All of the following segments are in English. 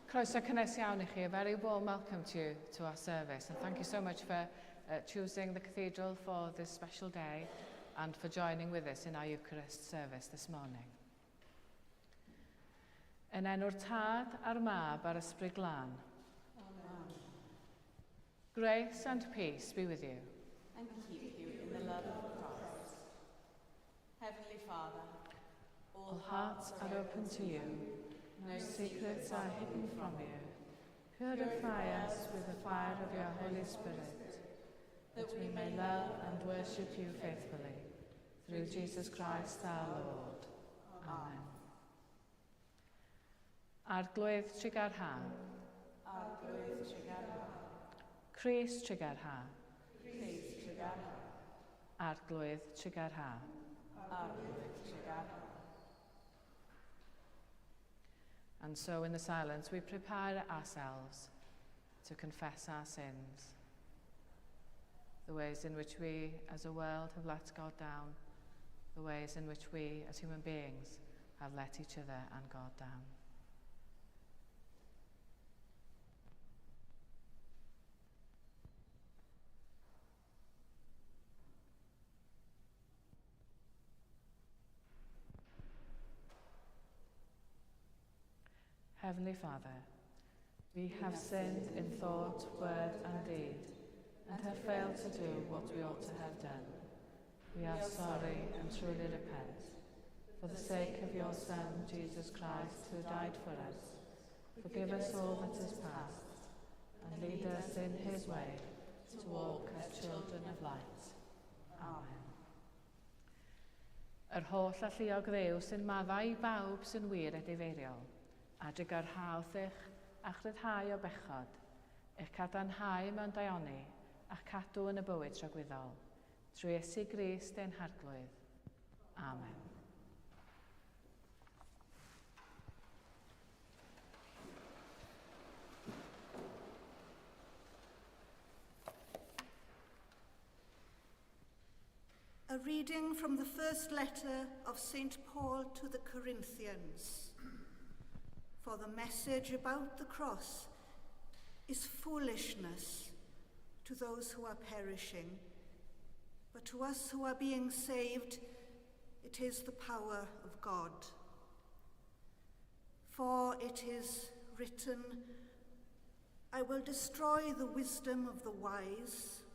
Croeso cynnes iawn I chi. A very warm welcome to our service. And thank you so much for choosing the Cathedral for this special day and for joining with us in our Eucharist service this morning. Yn enw'r Tad a'r Mab a'r Ysbryd Glân. Amen. Grace and peace be with you. And keep you in the love of Christ. Heavenly Father, All hearts are open to you. No secrets are hidden from you. Purify us with the fire of your Holy Spirit, that we may love and worship you faithfully. Through Jesus Christ our Lord. Amen. Arglwydd Tregar Ha. Arglwydd Tregar Ha. Crys Tregar Ha. Crys Tregar Ha. Arglwydd Tregar Ha. Arglwydd Tregar Ha. And so in the silence we prepare ourselves to confess our sins, the ways in which we as a world have let God down, the ways in which we as human beings have let each other and God down. Heavenly Father, we have sinned in thought, word and deed, and have failed to do what we ought to have done. We are sorry and truly repent. For the sake of your Son, Jesus Christ, who died for us, forgive us all that is past, and lead us in his way to walk as children of light. Amen. Yr holl alluog Dduw sy'n maddau I bawb sy'n wir a difeiriol, a dygarhaodd a'ch ryddhau o bechod, eich cadarnhau mewn daioni a'ch cadw yn y bywyd tragwyddol, trwy Iesu Grist ein harglwydd. Amen. A reading from the first letter of St. Paul to the Corinthians. For the message about the cross is foolishness to those who are perishing, but to us who are being saved, it is the power of God. For it is written, I will destroy the wisdom of the wise,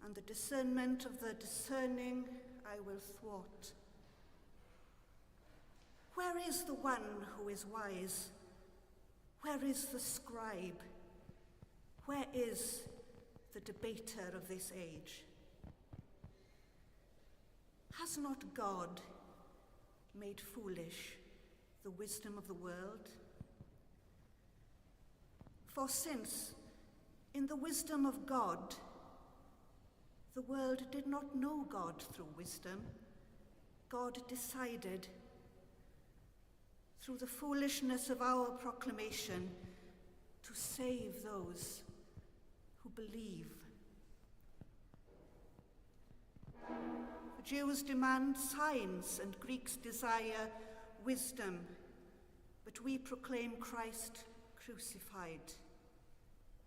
and the discernment of the discerning I will thwart. Where is the one who is wise? Where is the scribe? Where is the debater of this age? Has not God made foolish the wisdom of the world? For since, in the wisdom of God, the world did not know God through wisdom, God decided, through the foolishness of our proclamation, to save those who believe. For Jews demand signs and Greeks desire wisdom, but we proclaim Christ crucified,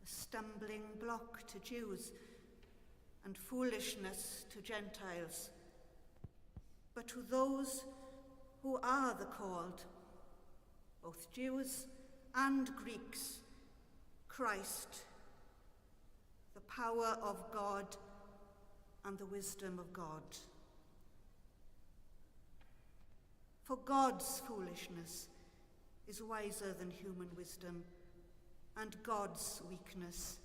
a stumbling block to Jews and foolishness to Gentiles. But to those who are the called, both Jews and Greeks, Christ, the power of God and the wisdom of God. For God's foolishness is wiser than human wisdom, and God's weakness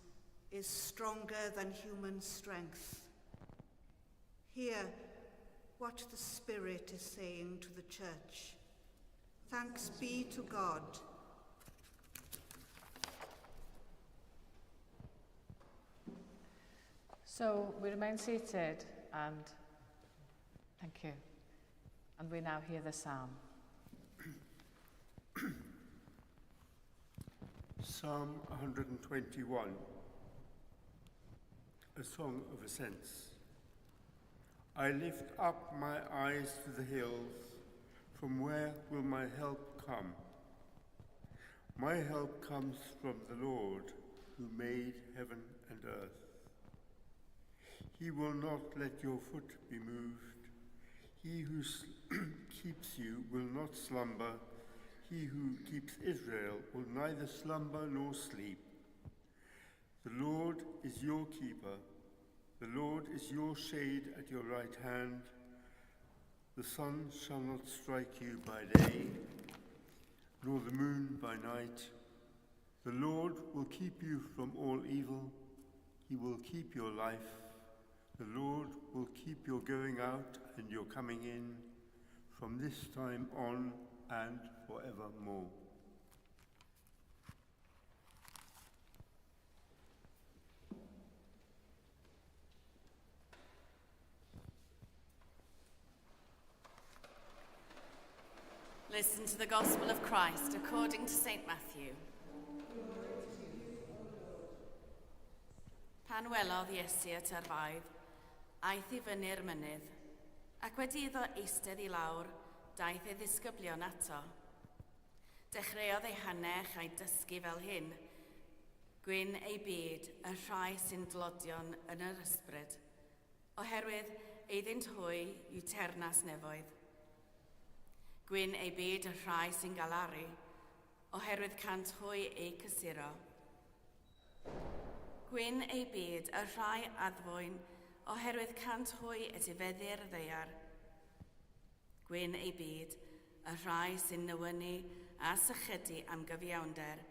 is stronger than human strength. Hear what the Spirit is saying to the Church. Thanks be to God. So we remain seated and thank you. And we now hear the psalm. Psalm 121, a song of ascents. I lift up my eyes to the hills. From where will my help come? My help comes from the Lord, who made heaven and earth. He will not let your foot be moved. He who keeps you will not slumber. He who keeps Israel will neither slumber nor sleep. The Lord is your keeper. The Lord is your shade at your right hand. The sun shall not strike you by day, nor the moon by night. The Lord will keep you from all evil. He will keep your life. The Lord will keep your going out and your coming in from this time on and forevermore. Listen to the Gospel of Christ according to St. Matthew. Pan welodd Iesu at yr faedd, aeth I fyny'r mynydd, ac wedi iddo eistedd I lawr, daeth ei ddisgyblion ato. Dechreuodd ei hanech a'i dysgu fel hyn, gwyn ei byd y rhai sy'n dlodion yn yr ysbryd, oherwydd eiddynt hwy yw ternas nefoedd. Gwyn ei byd y rhai sy'n galaru, oherwydd cant hwy ei cysuro. Gwyn ei byd y rhai addfwyn, oherwydd cant hwy etifeddu'r ddeiar. Gwyn ei byd y rhai sy'n nywynu a sychedu am gyfiawnder,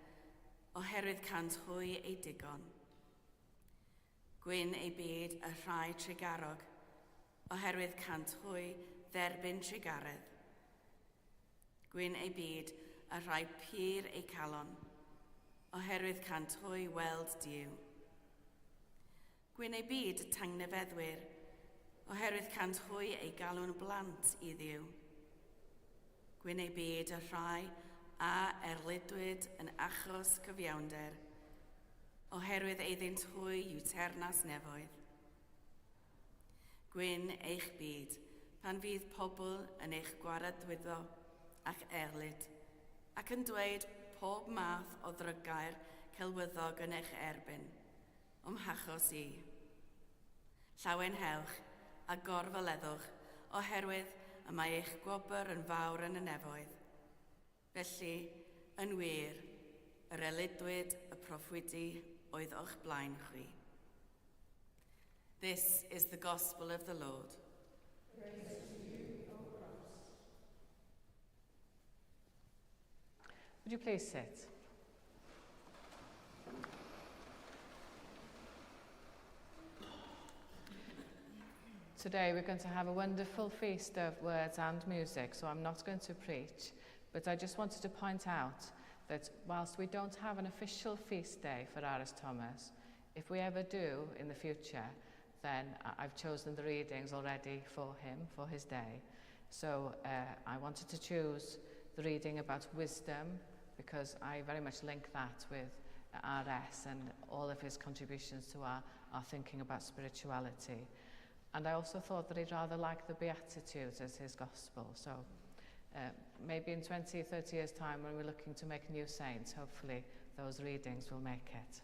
oherwydd cant hwy ei digon. Gwyn ei byd y rhai trigarog, oherwydd cant hwy dderbyn trigaredd. Gwyn ei byd y rhai pur ei calon, oherwydd cant hwy weld Duw. Gwyn ei byd y tangnefeddwyr, oherwydd cant hwy ei galw'n blant I Dduw. Gwyn ei byd y rhai a erludwyd yn achos cyfiawnder, oherwydd eiddynt hwy yw ternas nefoedd. Gwyn eich byd pan fydd pobl yn eich gwaradwyddo ac erlyd, ac yn dweud pob math o ddrygair celwyddog yn eich erbyn, hachos I. Llawen hewch a gorfyleddwch oherwydd y mae eich gwobr yn fawr yn y nefoedd. Felly, yn wir, yr eludwyd y proffwydi oedd o'ch blaen chwi. This is the gospel of the Lord. Would you please sit? Today we're going to have a wonderful feast of words and music, so I'm not going to preach, but I just wanted to point out that whilst we don't have an official feast day for Aris Thomas, if we ever do in the future, then I've chosen the readings already for him, for his day. So I wanted to choose the reading about wisdom, because I very much link that with RS and all of his contributions to our thinking about spirituality. And I also thought that he'd rather like the Beatitudes as his gospel. So maybe in 20, 30 years' time, when we're looking to make new saints, hopefully those readings will make it.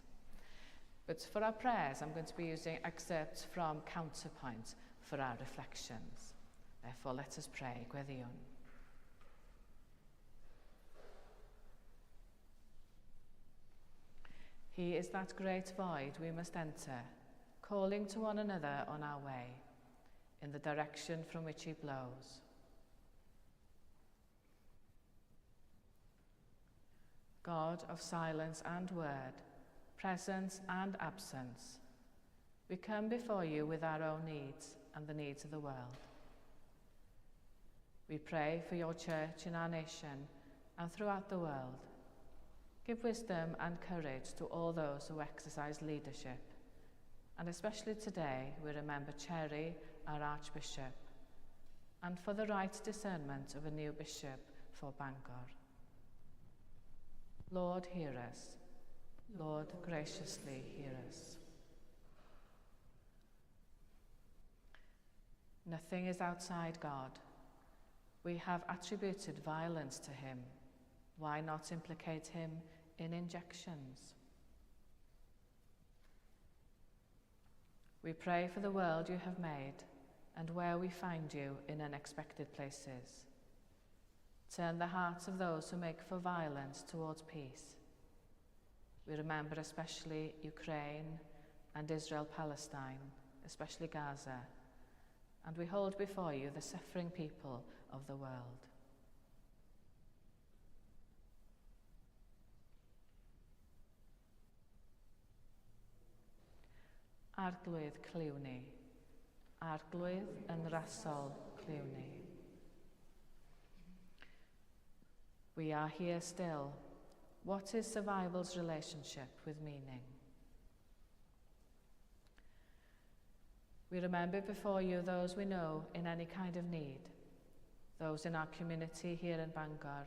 But for our prayers, I'm going to be using excerpts from Counterpoint for our reflections. Therefore, let us pray. Gweddiwn. He is that great void we must enter, calling to one another on our way, in the direction from which he blows. God of silence and word, presence and absence, we come before you with our own needs and the needs of the world. We pray for your church in our nation and throughout the world. Give wisdom and courage to all those who exercise leadership. And especially today, we remember Cherry, our Archbishop, and for the right discernment of a new bishop for Bangor. Lord, hear us. Lord, graciously hear us. Nothing is outside God. We have attributed violence to him, Why not implicate him in injections? We pray for the world you have made and where we find you in unexpected places. Turn the hearts of those who make for violence towards peace. We remember especially Ukraine and Israel-Palestine, especially Gaza, and we hold before you the suffering people of the world. Arglwydd Clywni, Arglwydd yn rasol Clywni. We are here still. What is survival's relationship with meaning? We remember before you those we know in any kind of need, those in our community here in Bangor,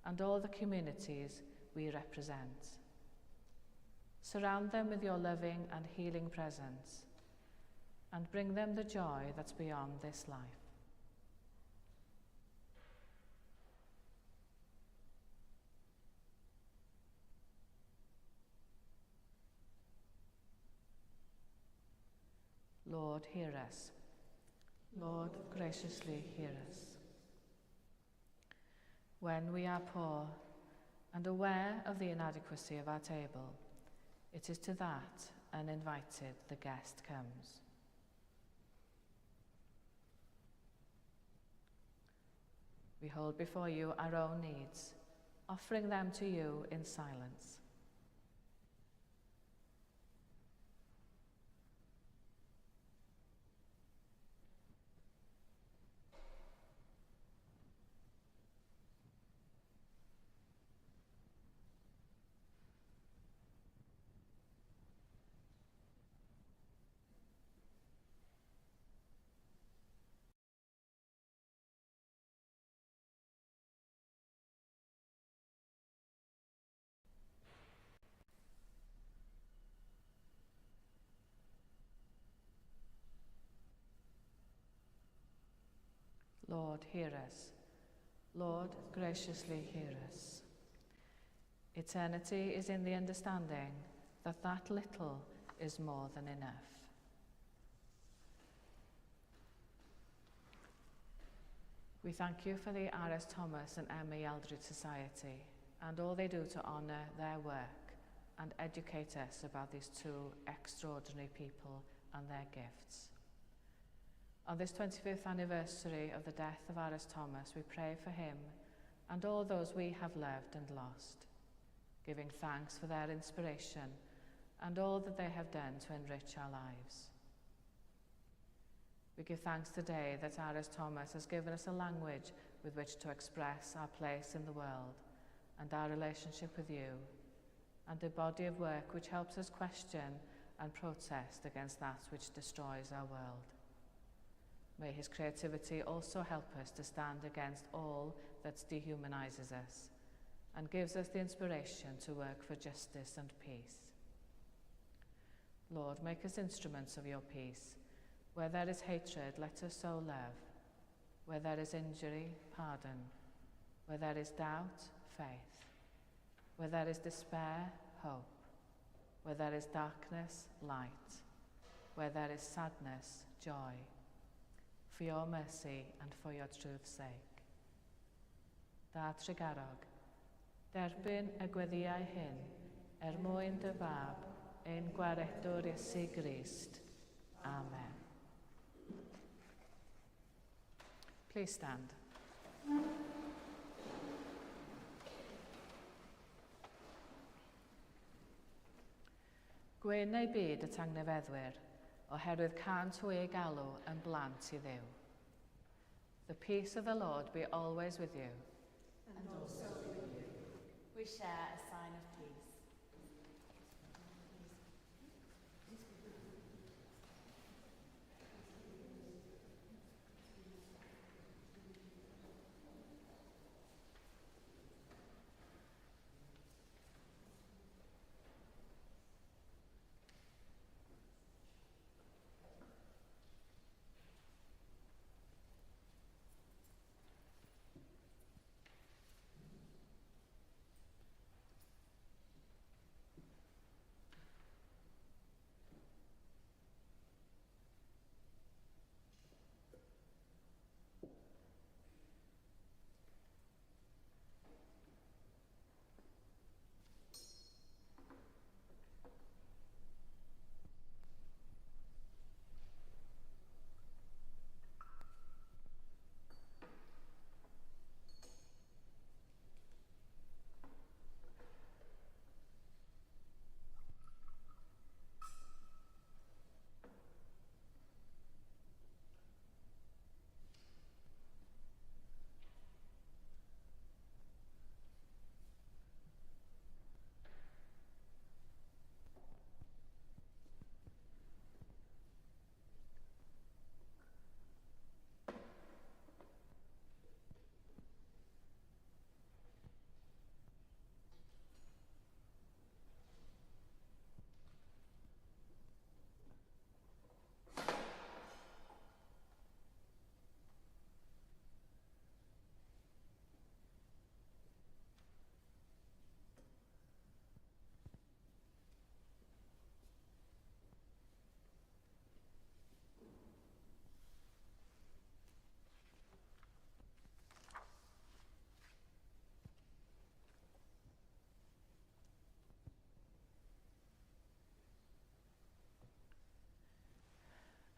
and all the communities we represent. Surround them with your loving and healing presence, and bring them the joy that's beyond this life. Lord, hear us. Lord, graciously hear us. When we are poor and aware of the inadequacy of our table, it is to that, uninvited, the guest comes. We hold before you our own needs, offering them to you in silence. Lord, hear us. Lord, graciously hear us. Eternity is in the understanding that that little is more than enough. We thank you for the R.S. Thomas and Emmy Eldridge Society and all they do to honour their work and educate us about these two extraordinary people and their gifts. On this 25th anniversary of the death of R.S. Thomas, we pray for him and all those we have loved and lost, giving thanks for their inspiration and all that they have done to enrich our lives. We give thanks today that R.S. Thomas has given us a language with which to express our place in the world and our relationship with you, and a body of work which helps us question and protest against that which destroys our world. May his creativity also help us to stand against all that dehumanises us and gives us the inspiration to work for justice and peace. Lord, make us instruments of your peace. Where there is hatred, let us sow love. Where there is injury, pardon. Where there is doubt, faith. Where there is despair, hope. Where there is darkness, light. Where there is sadness, joy. For your mercy and for your truth's sake. Da Tregarog, derbyn y gweddiau hyn, mwyn dy fab, ein gwaredwr Iesu Grist. Amen. Please stand. Gwyn ei byd y tangnefeddwyr, oherwydd cant o ei galw yn blant i Dduw. The peace of the Lord be always with you. And also with you. We share a sign of peace.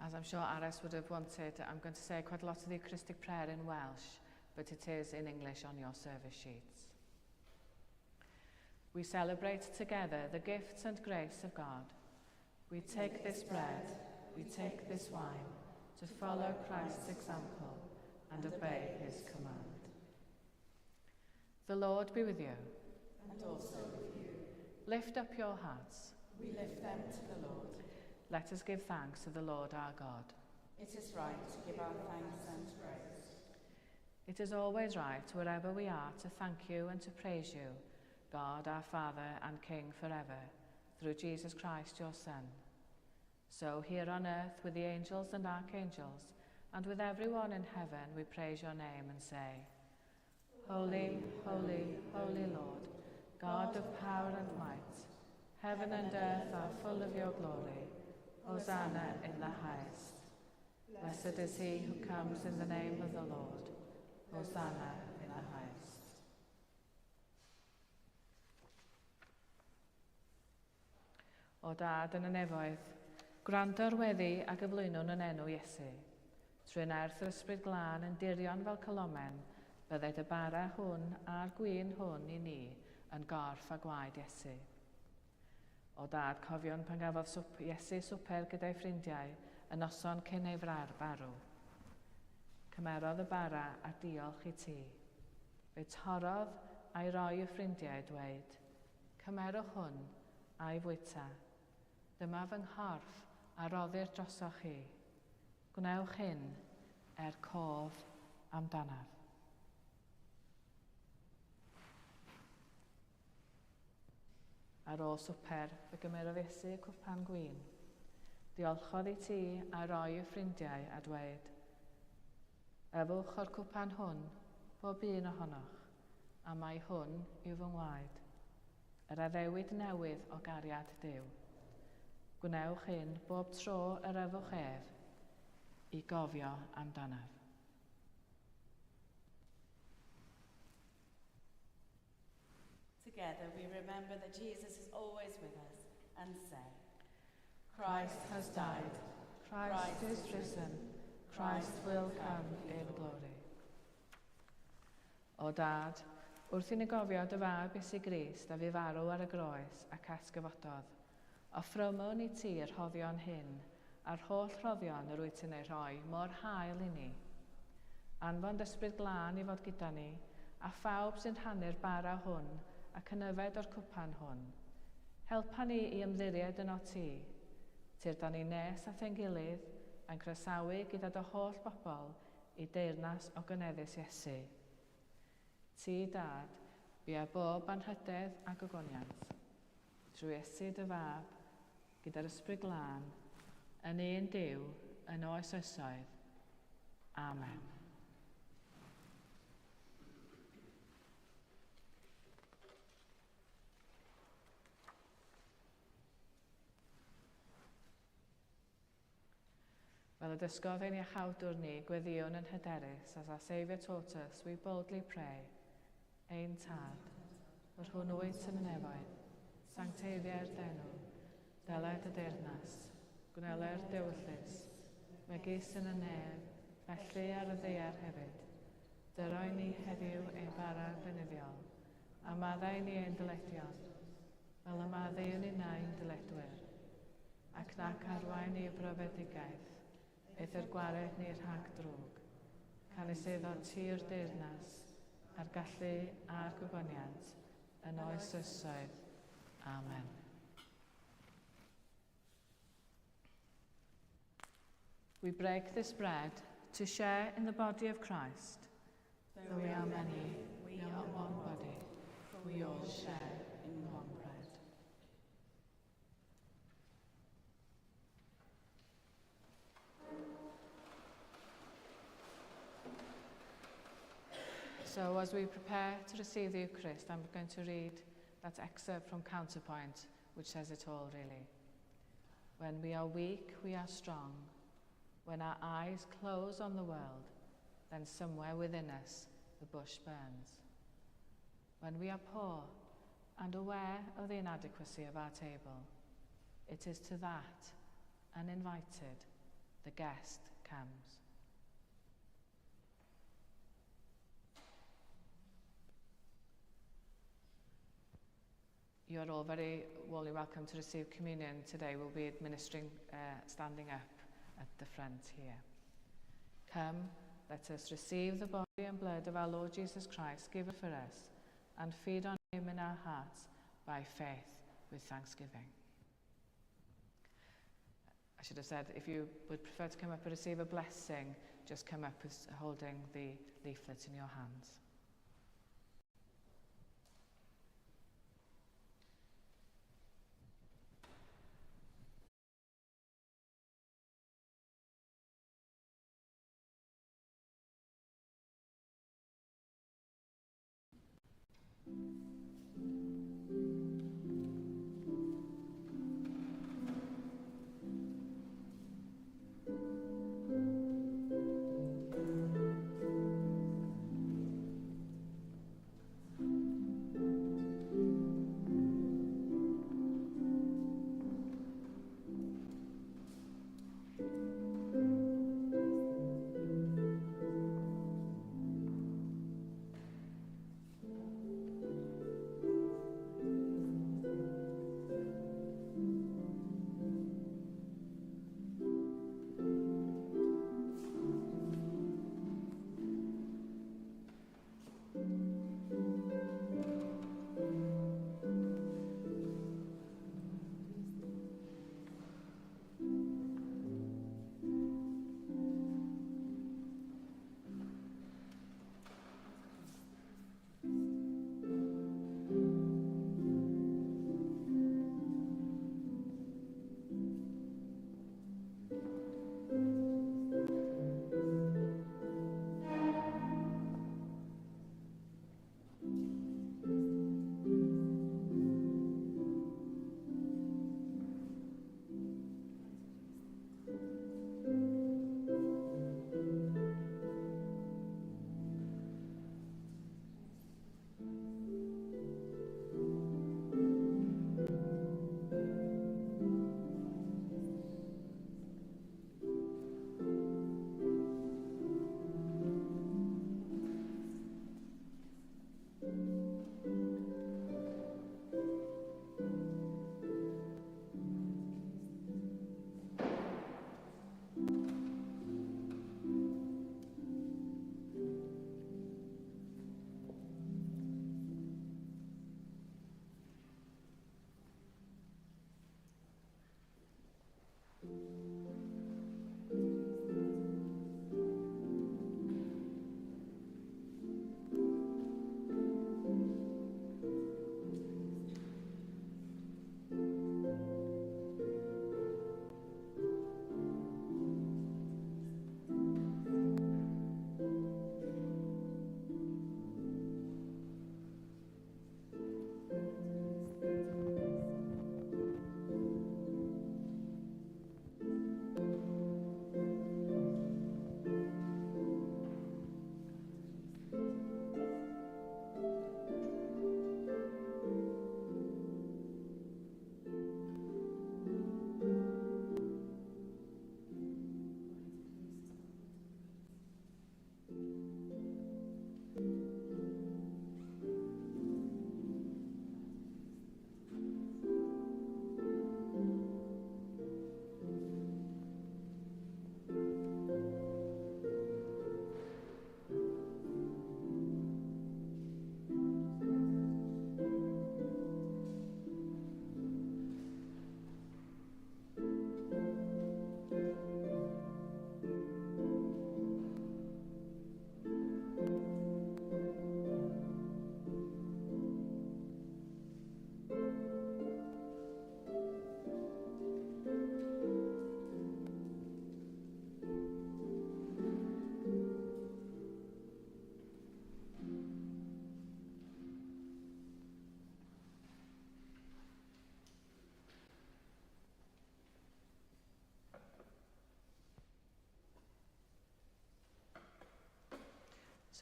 As I'm sure Aris would have wanted, I'm going to say quite a lot of the Eucharistic prayer in Welsh, but it is in English on your service sheets. We celebrate together the gifts and grace of God. We take this bread, we take this wine, to follow Christ's example and obey his command. The Lord be with you. And also with you. Lift up your hearts. We lift them to the Lord. Let us give thanks to the Lord our God. It is right to give our thanks and praise. It is always right, wherever we are, to thank you and to praise you, God, our Father and King forever, through Jesus Christ, your Son. So here on earth, with the angels and archangels, and with everyone in heaven, we praise your name and say, Holy, holy, holy Lord, God of power and might, heaven and earth are full of your glory. Hosanna in the highest. Blessed is he who comes in the name of the Lord. Hosanna in the highest. O Dad yn y nefoedd, gwrando'r weddi a gyflwynwn yn enw Iesu. Trwy nerth yr ysbryd glân yn dirion fel cylomen, byddai dy bara hwn a'r gwyn hwn i ni yn gorff a gwaed Iesu. O Dad, cofion pan gafodd Iesu swper gyda'i ffrindiau y noson cyn ei farw. Cymerodd y bara a diolch i ti. Fe torodd a'i roi y ffrindiau dweud, cymerwch hwn a'i fwyta. Dyma fy nghorff a roddir drosoch chi. Gwnewch hyn cof amdanaf. Ar ôl swper, fe gymerodd Iesu cwpan gwyn. Diolchodd i ti a roi y ffrindiau a dweud, Efwch o'r cwpan hwn, bob un ohonoch, a mae hwn yw fy ngwaed, yr addewid newydd o gariad Duw. Gwnewch hyn bob tro yr efwch ef, i gofio amdanaf. Together we remember that Jesus is always with us and say, Christ has died, Christ is risen, Christ will come in glory. O Dad, wrth i ni gofio dy fab Iesu Grist a fu farw ar y groes ac esgyfododd, offrymwn i ti yr rhoddion hyn, a'r holl rhoddion yr wyt ti'n ei rhoi mor hael i ni. Anfon ysbryd glân i fod gyda ni, a phawb sy'n rhannu'r bara hwn ac yn yfed o'r cwpan hwn. Helpa ni i ymddiried yn o ti, tir da ni nes at ein gilydd, a'n croesawu gyda dy holl bobl i deyrnas o gyneddus Iesu. Ti, Dad, bu a bob anrhydedd a gogoniant, trwy Iesu dy fab, gyda'r ysbryd glân, yn un Duw, yn oes oesoedd. Amen. Fel y dysgodd ein iachawdwr ni, gweddiwn yn hyderus, as our Saviour taught us, we boldly pray, Ein Tad, yr hwn wyt yn y nefoedd, sancteiddiau'r denw, deled y deyrnas, gwneler diwyllus, megis yn y nef, felly ar y ddeiar hefyd. Dyroi ni heddiw ein bara benyddiol, a maddau ni ein dyledion, fel y maddau ni nain dyledwyr, ac nac arwain ni y brofedigaeth, eith'r gwared ni rhag drwg, cael ei seiddo tir deyrnas, a'r gallu a'r gwyfoniant, yn oes oesoedd. Amen. We break this bread to share in the body of Christ. Though we are many, we are one body, for we all share in one bread. So as we prepare to receive the Eucharist, I'm going to read that excerpt from Counterpoint, which says it all really. When we are weak, we are strong. When our eyes close on the world, then somewhere within us the bush burns. When we are poor and aware of the inadequacy of our table, it is to that, uninvited, the guest comes. You're all very warmly welcome to receive communion today. We'll be administering standing up at the front here. Come, let us receive the body and blood of our Lord Jesus Christ, given for us, and feed on him in our hearts by faith with thanksgiving. I should have said, if you would prefer to come up and receive a blessing, just come up holding the leaflet in your hands.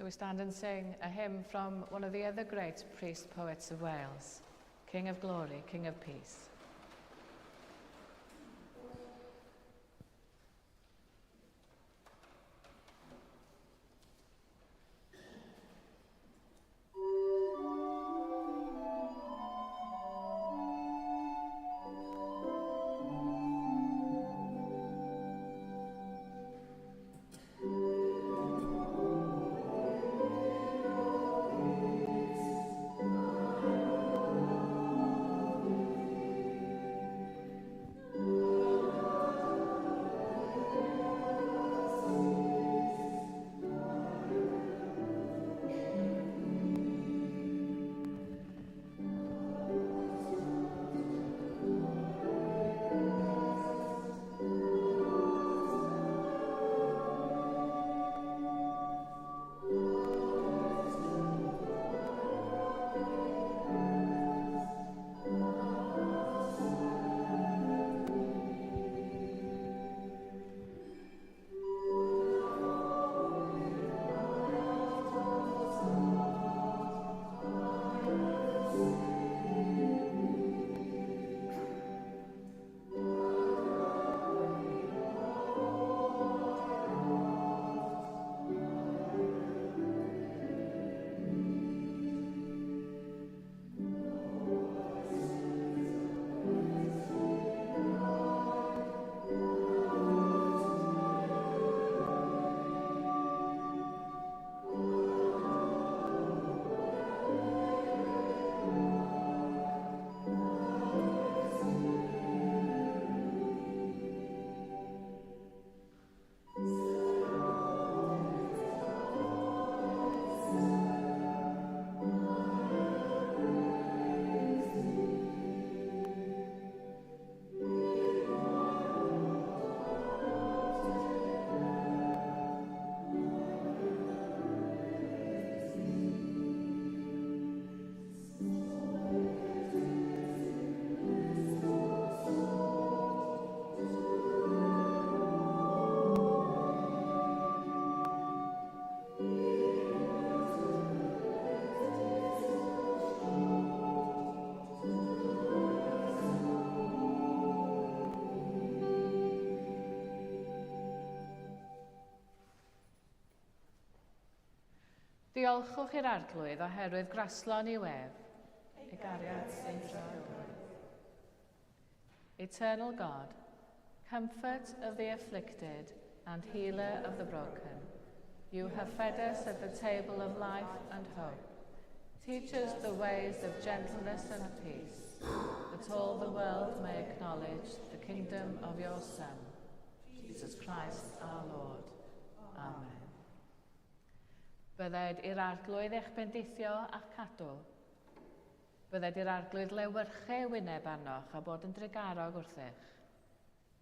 So we stand and sing a hymn from one of the other great priest poets of Wales, King of Glory, King of Peace. Diolchwch i'r arglwydd oherwydd graslon i wef. Ei gariad sy'n troi. Eternal God, comfort of the afflicted and healer of the broken, you have fed us at the table of life and hope. Teach us the ways of gentleness and peace, that all the world may acknowledge the kingdom of your Son, Jesus Christ our Lord. Amen. Bydded i'r arglwydd eich bendithio a'ch cadw. Bydded i'r arglwydd lewyrchu wyneb arnoch a bod yn drigarog wrthych.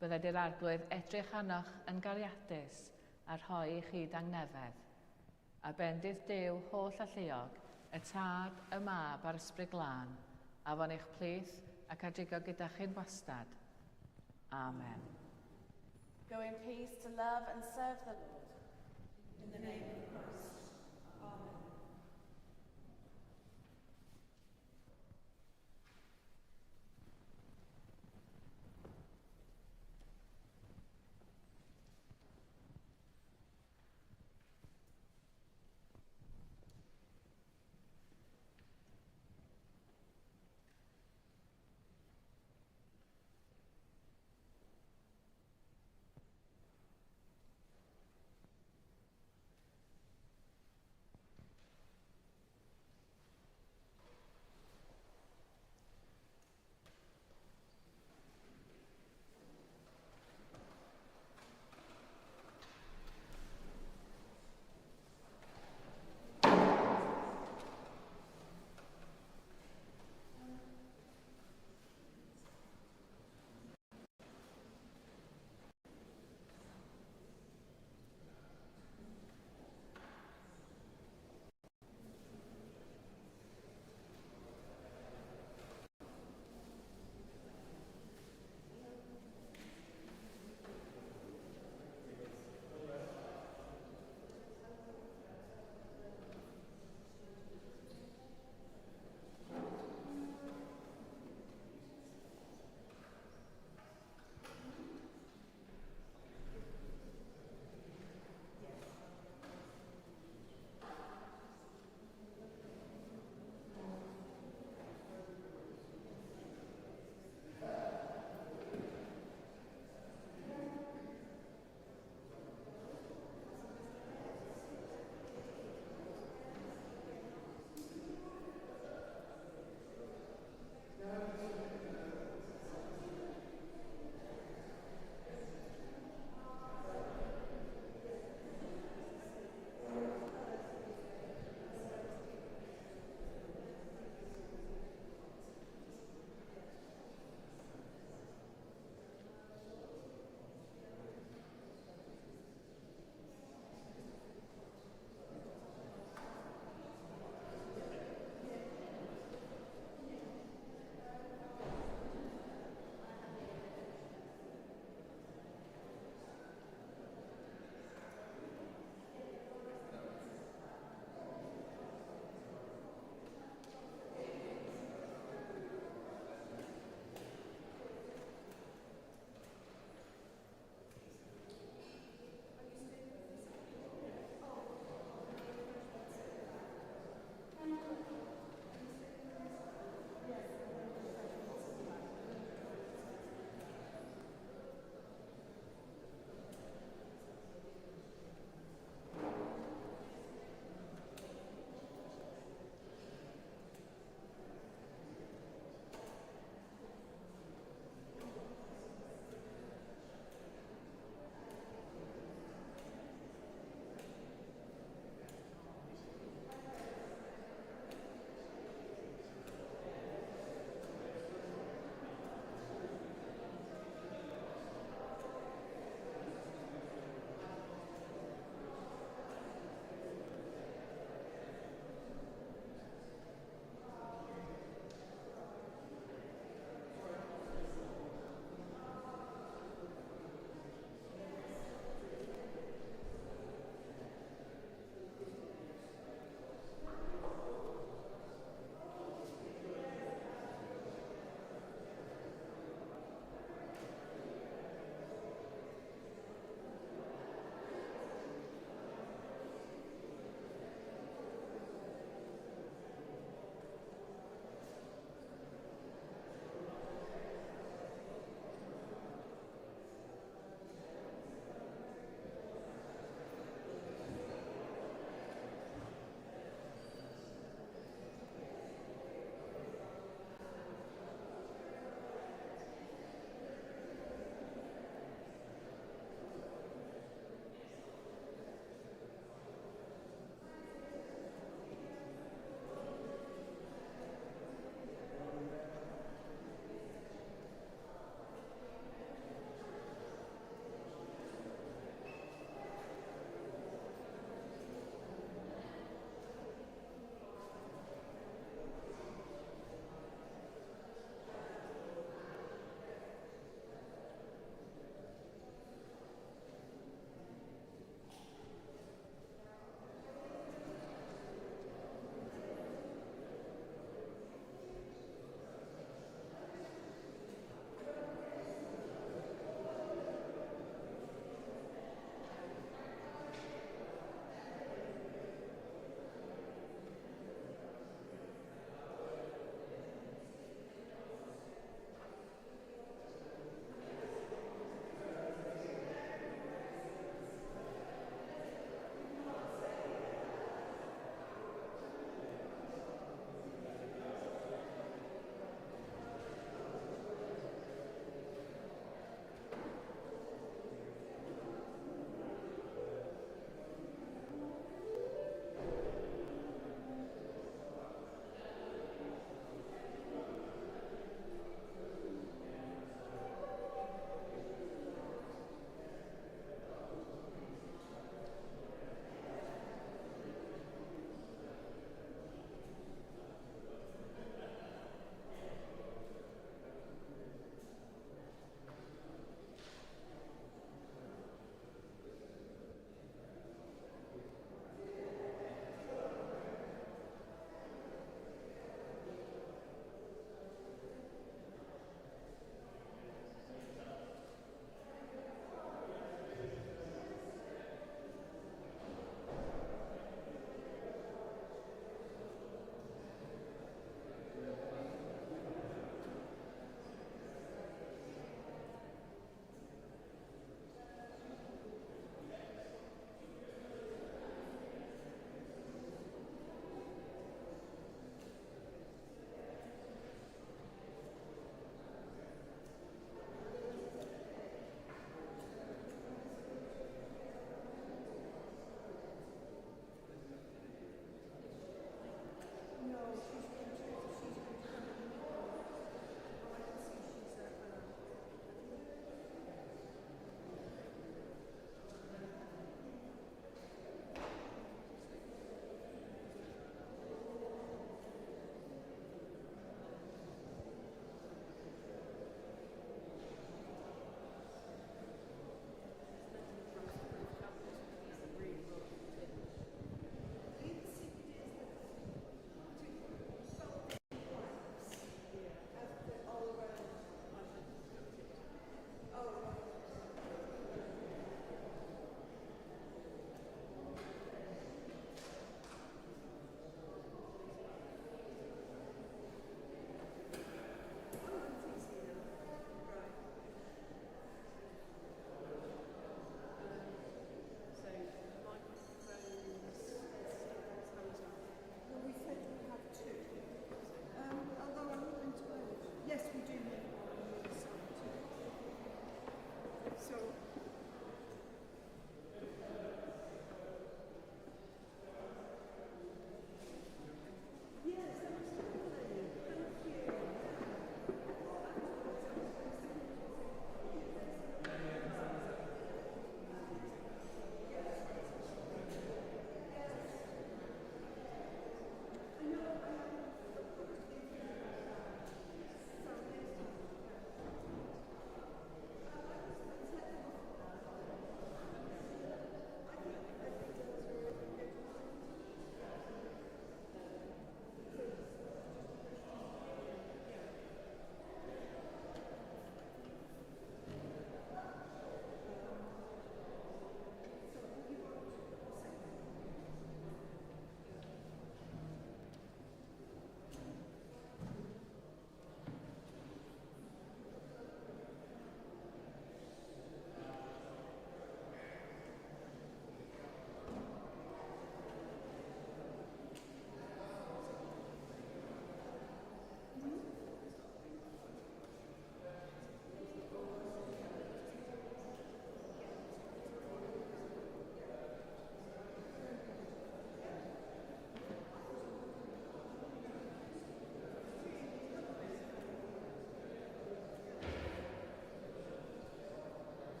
Bydded i'r arglwydd edrych arnoch yn gariadus a rhoi i chi dangnefedd. A bendith Duw holl a lluog, y tad, y mab a'r ysbryd glân, a fo'n eich plith ac adrigo gyda chi'n wastad. Amen. Go in peace to love and serve the Lord. In the name of Christ.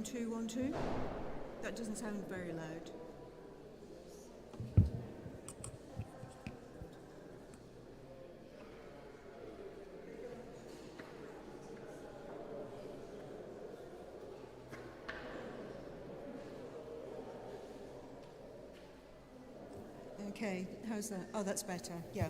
2, 1, 2. That doesn't sound very loud. Okay, how's that? Oh, that's better, yeah.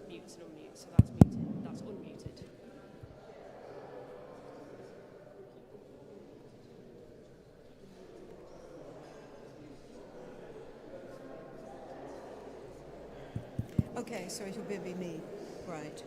Mute and unmute, so that's muted. That's unmuted. Okay, so it'll be me, right.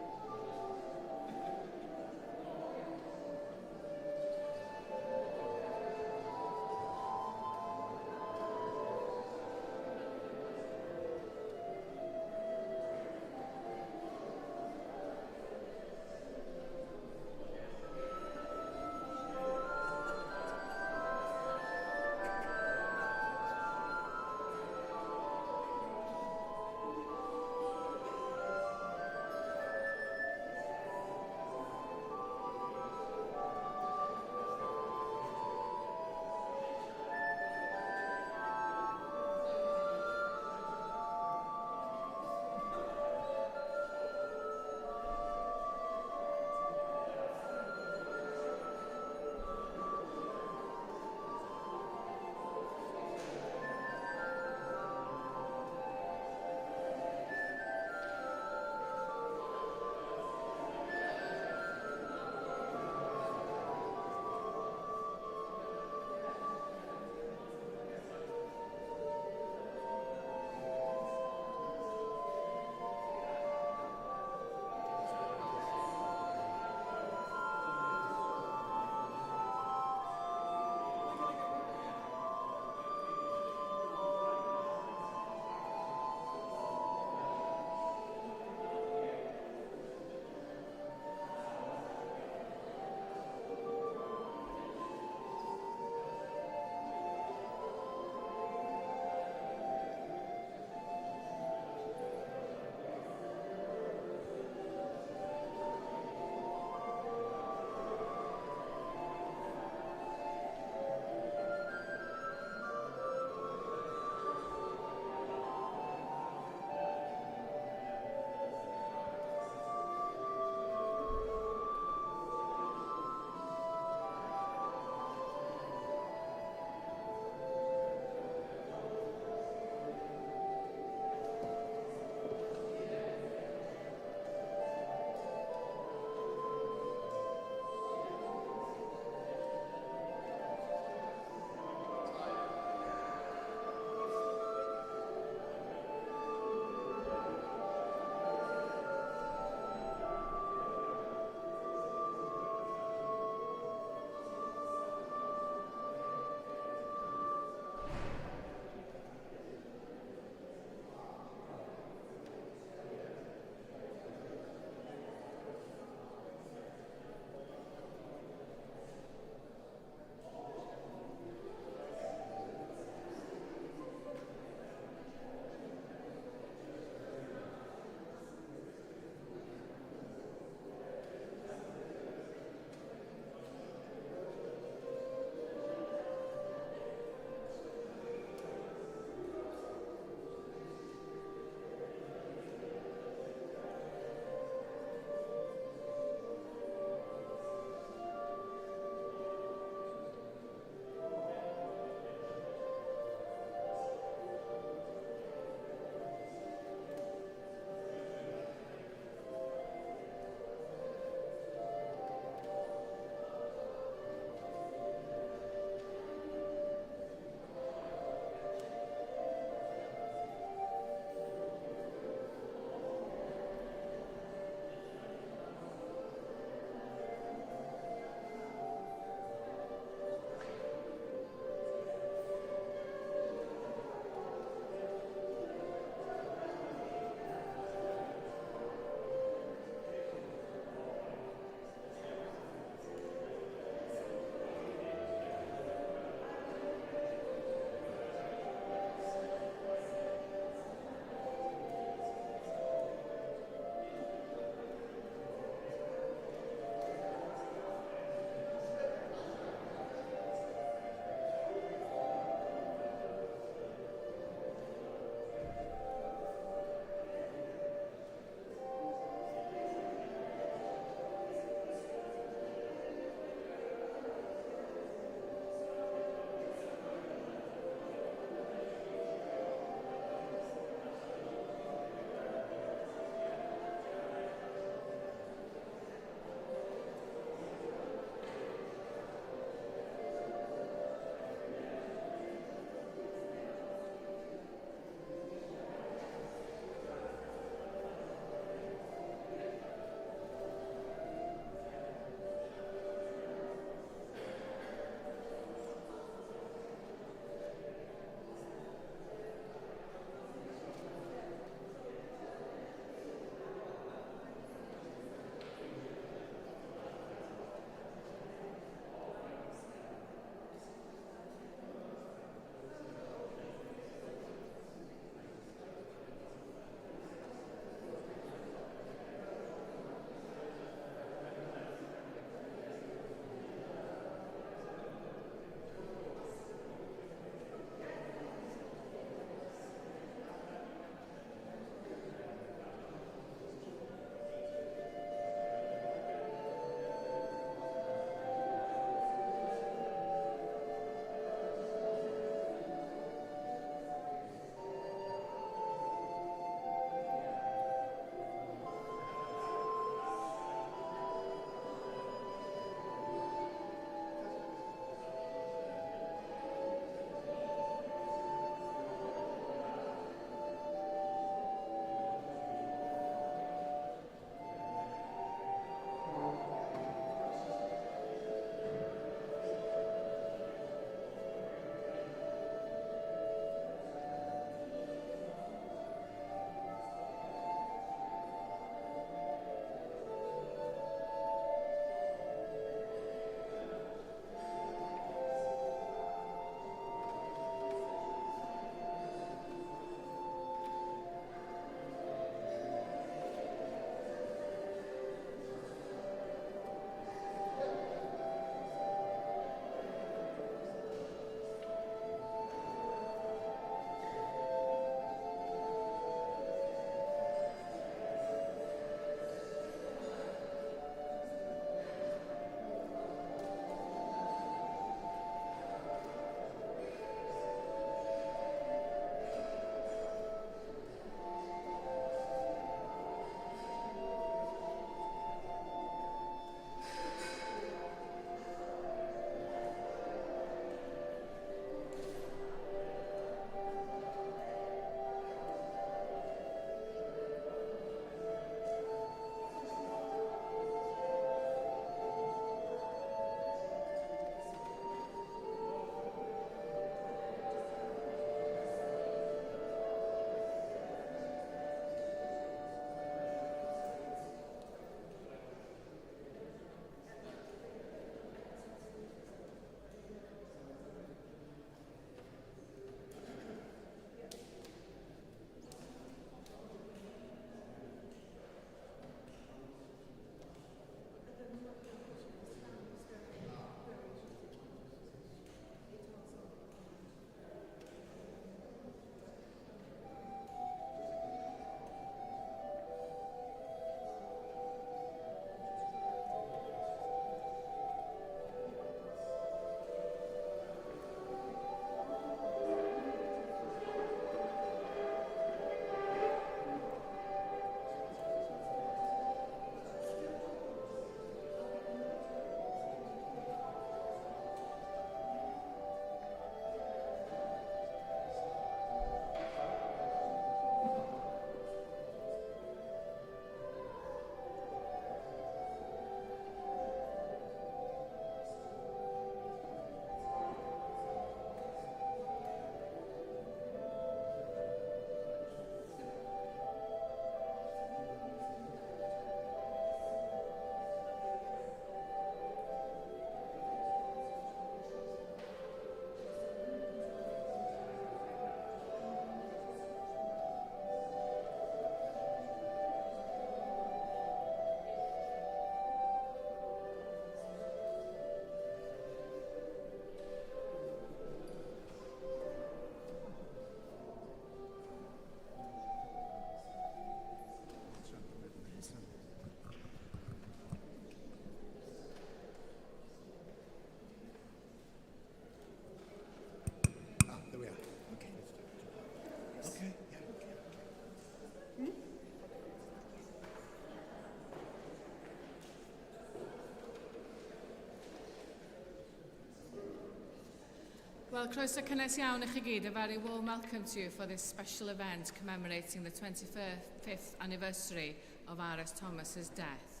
Well, croeso cynnes iawn i chi gyd. A very warm welcome to you for this special event commemorating the 25th anniversary of R.S. Thomas's death.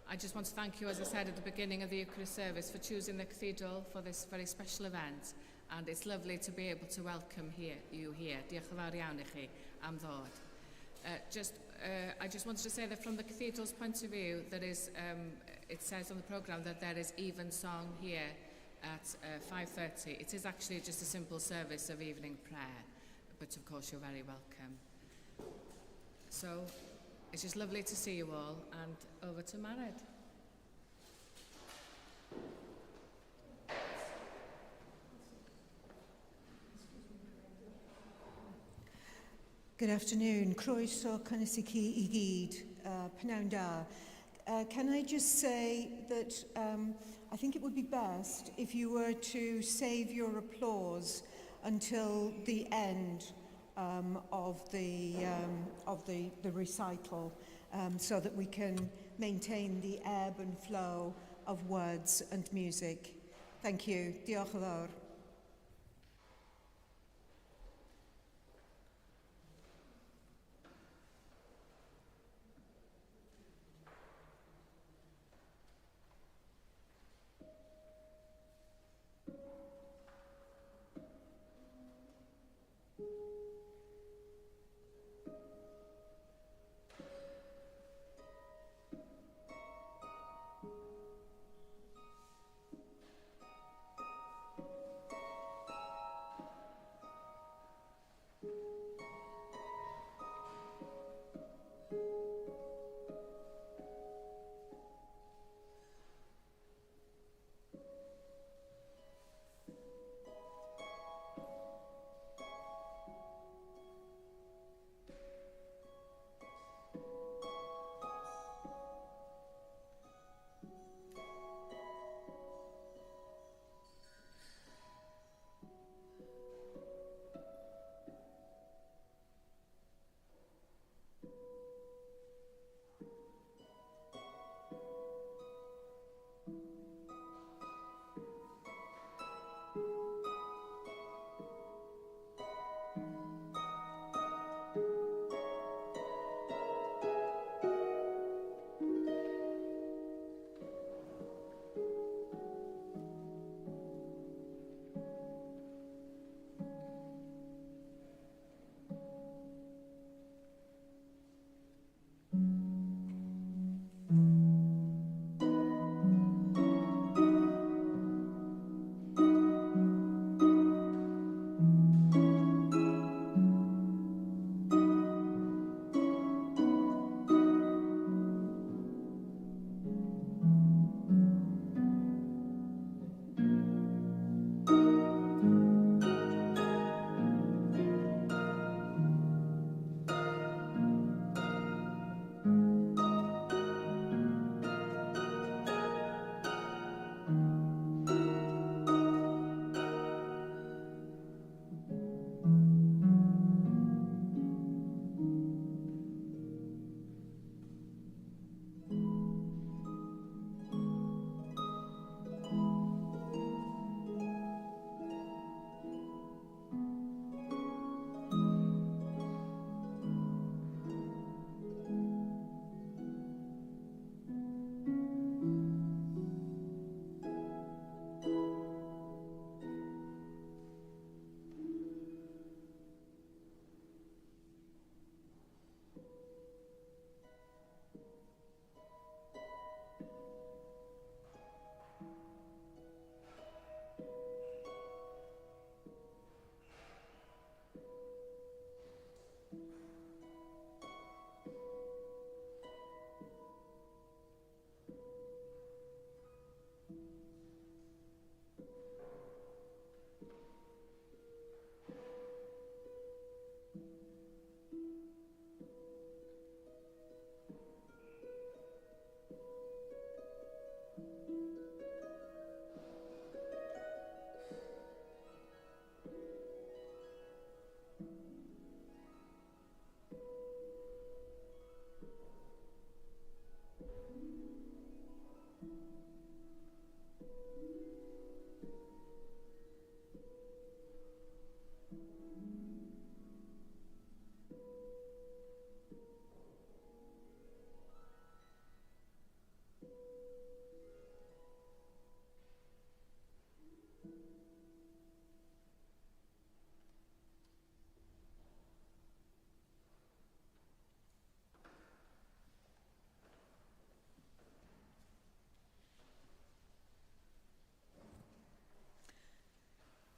I just want to thank you, as I said at the beginning of the Eucharist service, for choosing the cathedral for this very special event. And it's lovely to be able to welcome you here. Diolch yn fawr iawn i chi am ddod. I just wanted to say that from the cathedral's point of view, there is, it says on the programme that there is evensong here at 5:30. It is actually just a simple service of evening prayer, but of course you're very welcome. So it's just lovely to see you all, and over to Mared. Good afternoon. Croeso cynnes I chi I gyd, pnawn da. Can I just say that I think it would be best if you were to save your applause until the end of the recital, so that we can maintain the ebb and flow of words and music. Thank you. Diolch yn fawr.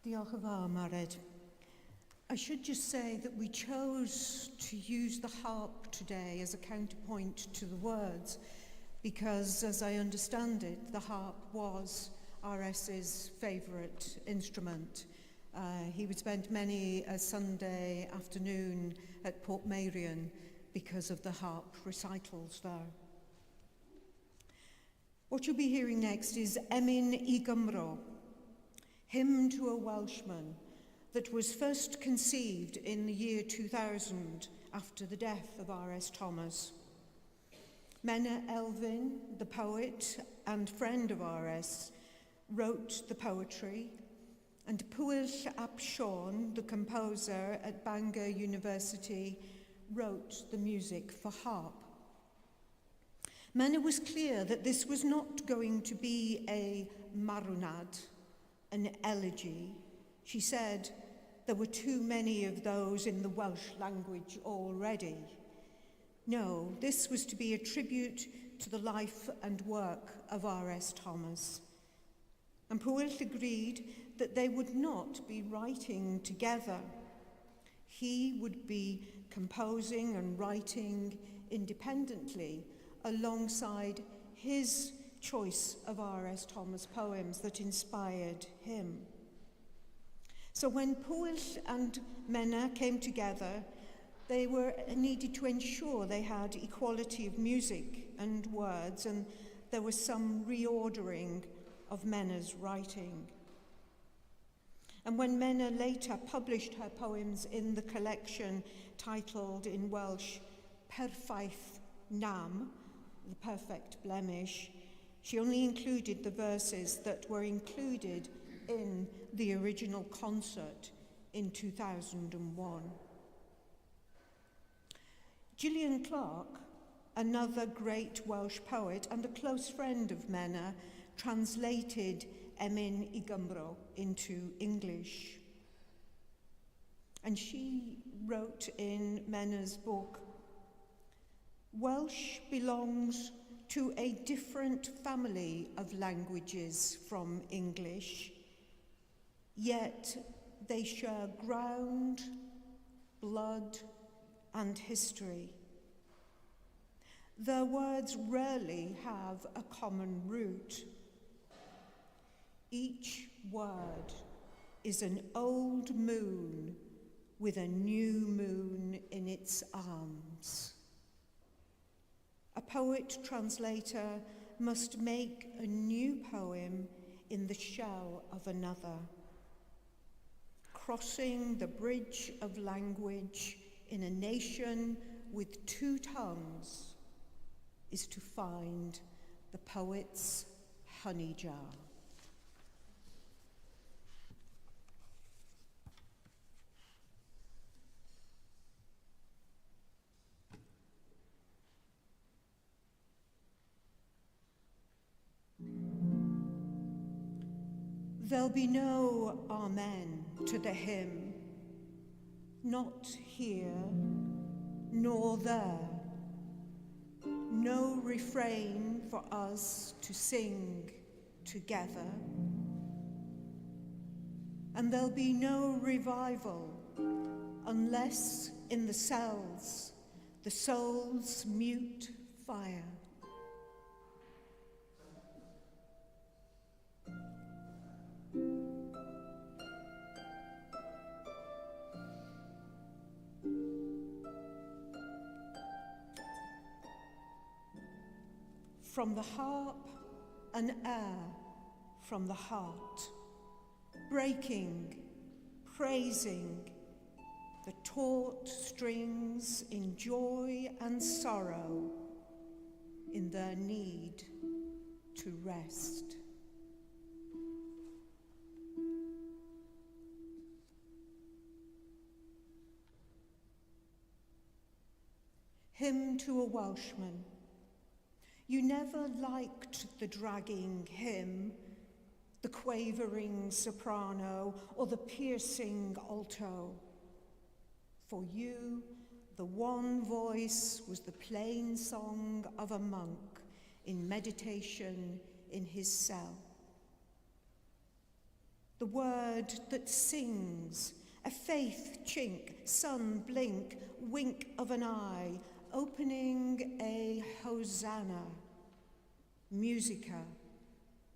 Diolch yn fawr, Mared. I should just say that we chose to use the harp today as a counterpoint to the words because, as I understand it, the harp was RS's favourite instrument. He would spend many a Sunday afternoon at Portmeirion because of the harp recitals there. What you'll be hearing next is Emyn I Gymro, Hymn to a Welshman, that was first conceived in the year 2000 after the death of R.S. Thomas. Menna Elfyn, the poet and friend of R.S., wrote the poetry, and Pwyll ap Siôn, the composer at Bangor University, wrote the music for harp. Menna was clear that this was not going to be a marwnad, an elegy. She said there were too many of those in the Welsh language already. No, this was to be a tribute to the life and work of R.S. Thomas. And Pwyll agreed that they would not be writing together. He would be composing and writing independently alongside his choice of R.S. Thomas poems that inspired him. So when Pwyll and Menna came together, they needed to ensure they had equality of music and words, and there was some reordering of Menna's writing. And when Menna later published her poems in the collection titled in Welsh Perffaith Nam, the perfect blemish, she only included the verses that were included in the original concert in 2001. Gillian Clarke, another great Welsh poet and a close friend of Menna, translated Emyn I Gymro into English. And she wrote in Menna's book, Welsh belongs to a different family of languages from English, yet they share ground, blood, and history. Their words rarely have a common root. Each word is an old moon with a new moon in its arms. A poet-translator must make a new poem in the shell of another. Crossing the bridge of language in a nation with two tongues is to find the poet's honey jar. There'll be no amen to the hymn, not here nor there. No refrain for us to sing together. And there'll be no revival unless in the cells the soul's mute fire. From the harp, an air from the heart, breaking, praising the taut strings in joy and sorrow, in their need to rest. Hymn to a Welshman. You never liked the dragging hymn, the quavering soprano, or the piercing alto. For you, the one voice was the plain song of a monk in meditation in his cell. the word that sings, a faith chink, sun blink, wink of an eye, opening a hosanna, musica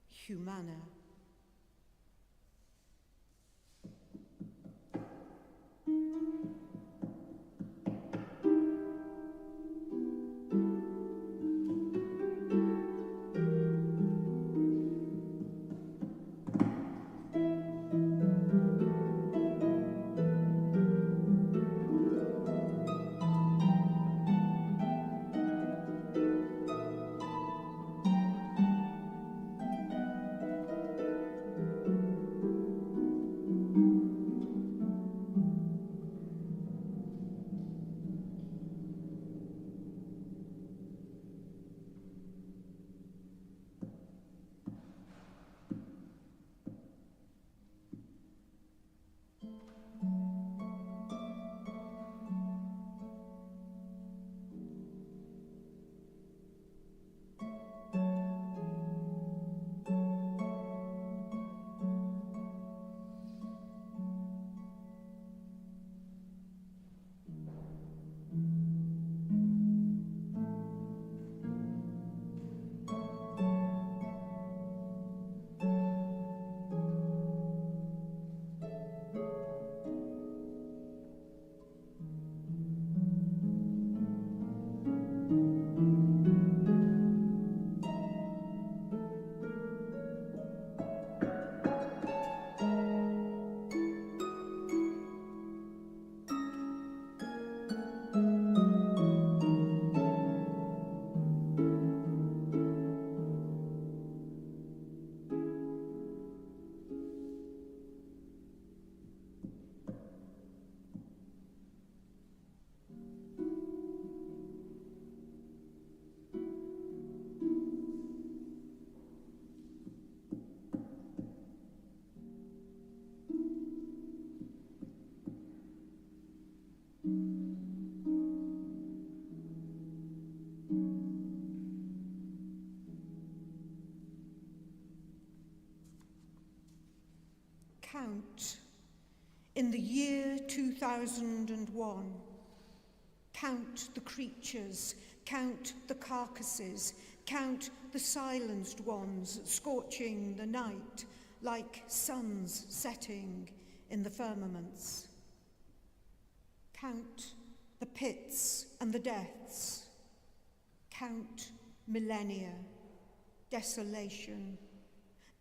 humana. Count in the year 2001. Count the creatures, count the carcasses, count the silenced ones scorching the night like suns setting in the firmaments. Count the pits and the deaths. Count millennia, desolation.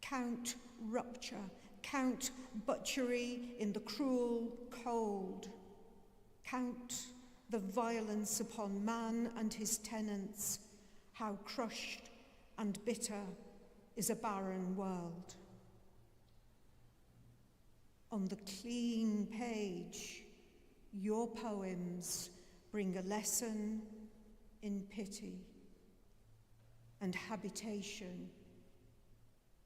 Count rupture. Count butchery in the cruel cold. Count the violence upon man and his tenants, how crushed and bitter is a barren world. On the clean page, your poems bring a lesson in pity, and habitation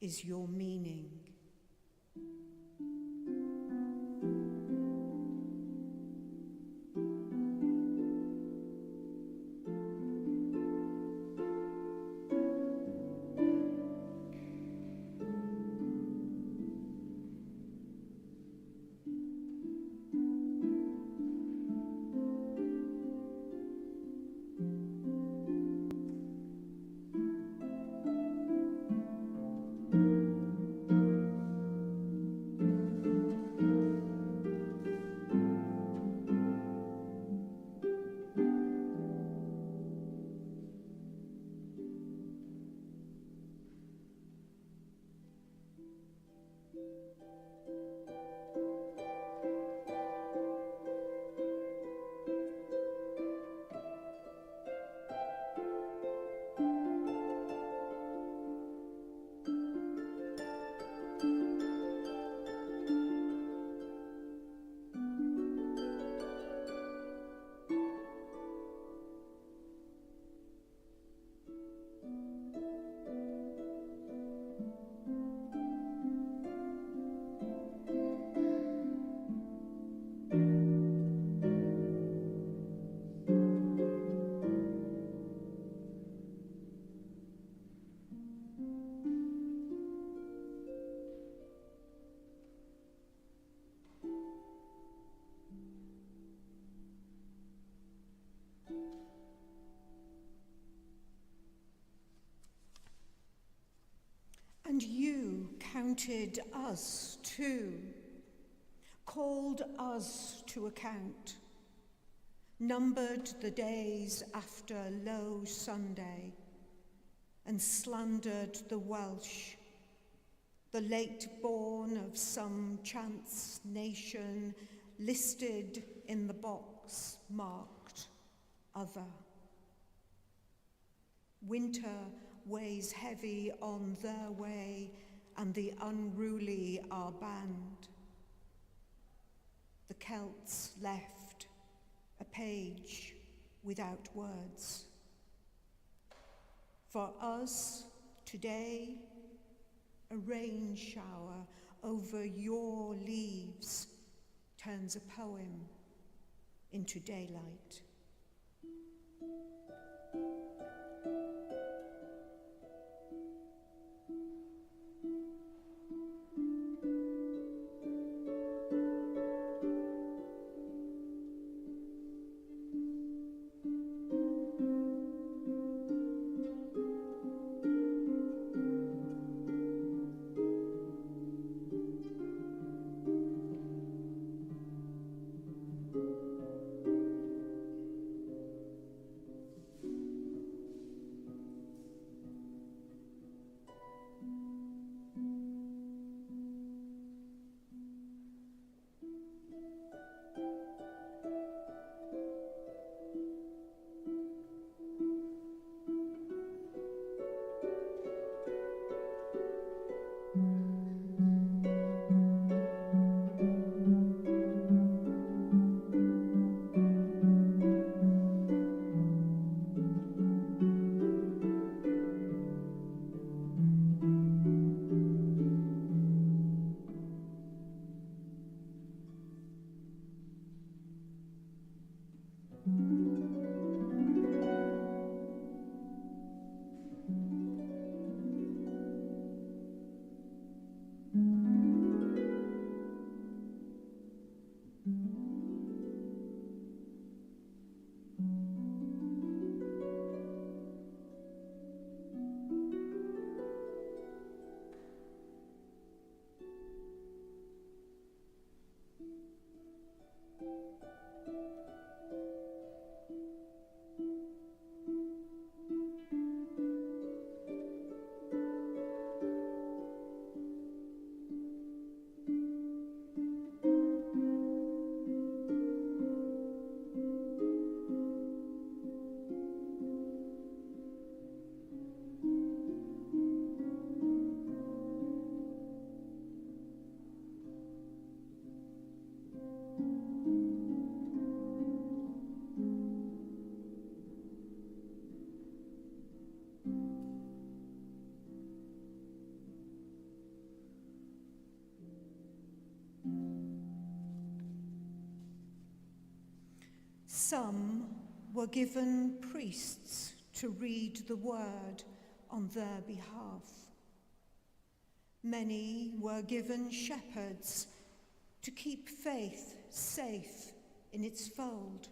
is your meaning. counted us too, called us to account, numbered the days after Low Sunday, and slandered the Welsh, the late born of some chance nation listed in the box marked other. Winter weighs heavy on their way, and the unruly are banned. The Celts left a page without words. For us today, a rain shower over your leaves turns a poem into daylight. Some were given priests to read the word on their behalf. Many were given shepherds to keep faith safe in its fold.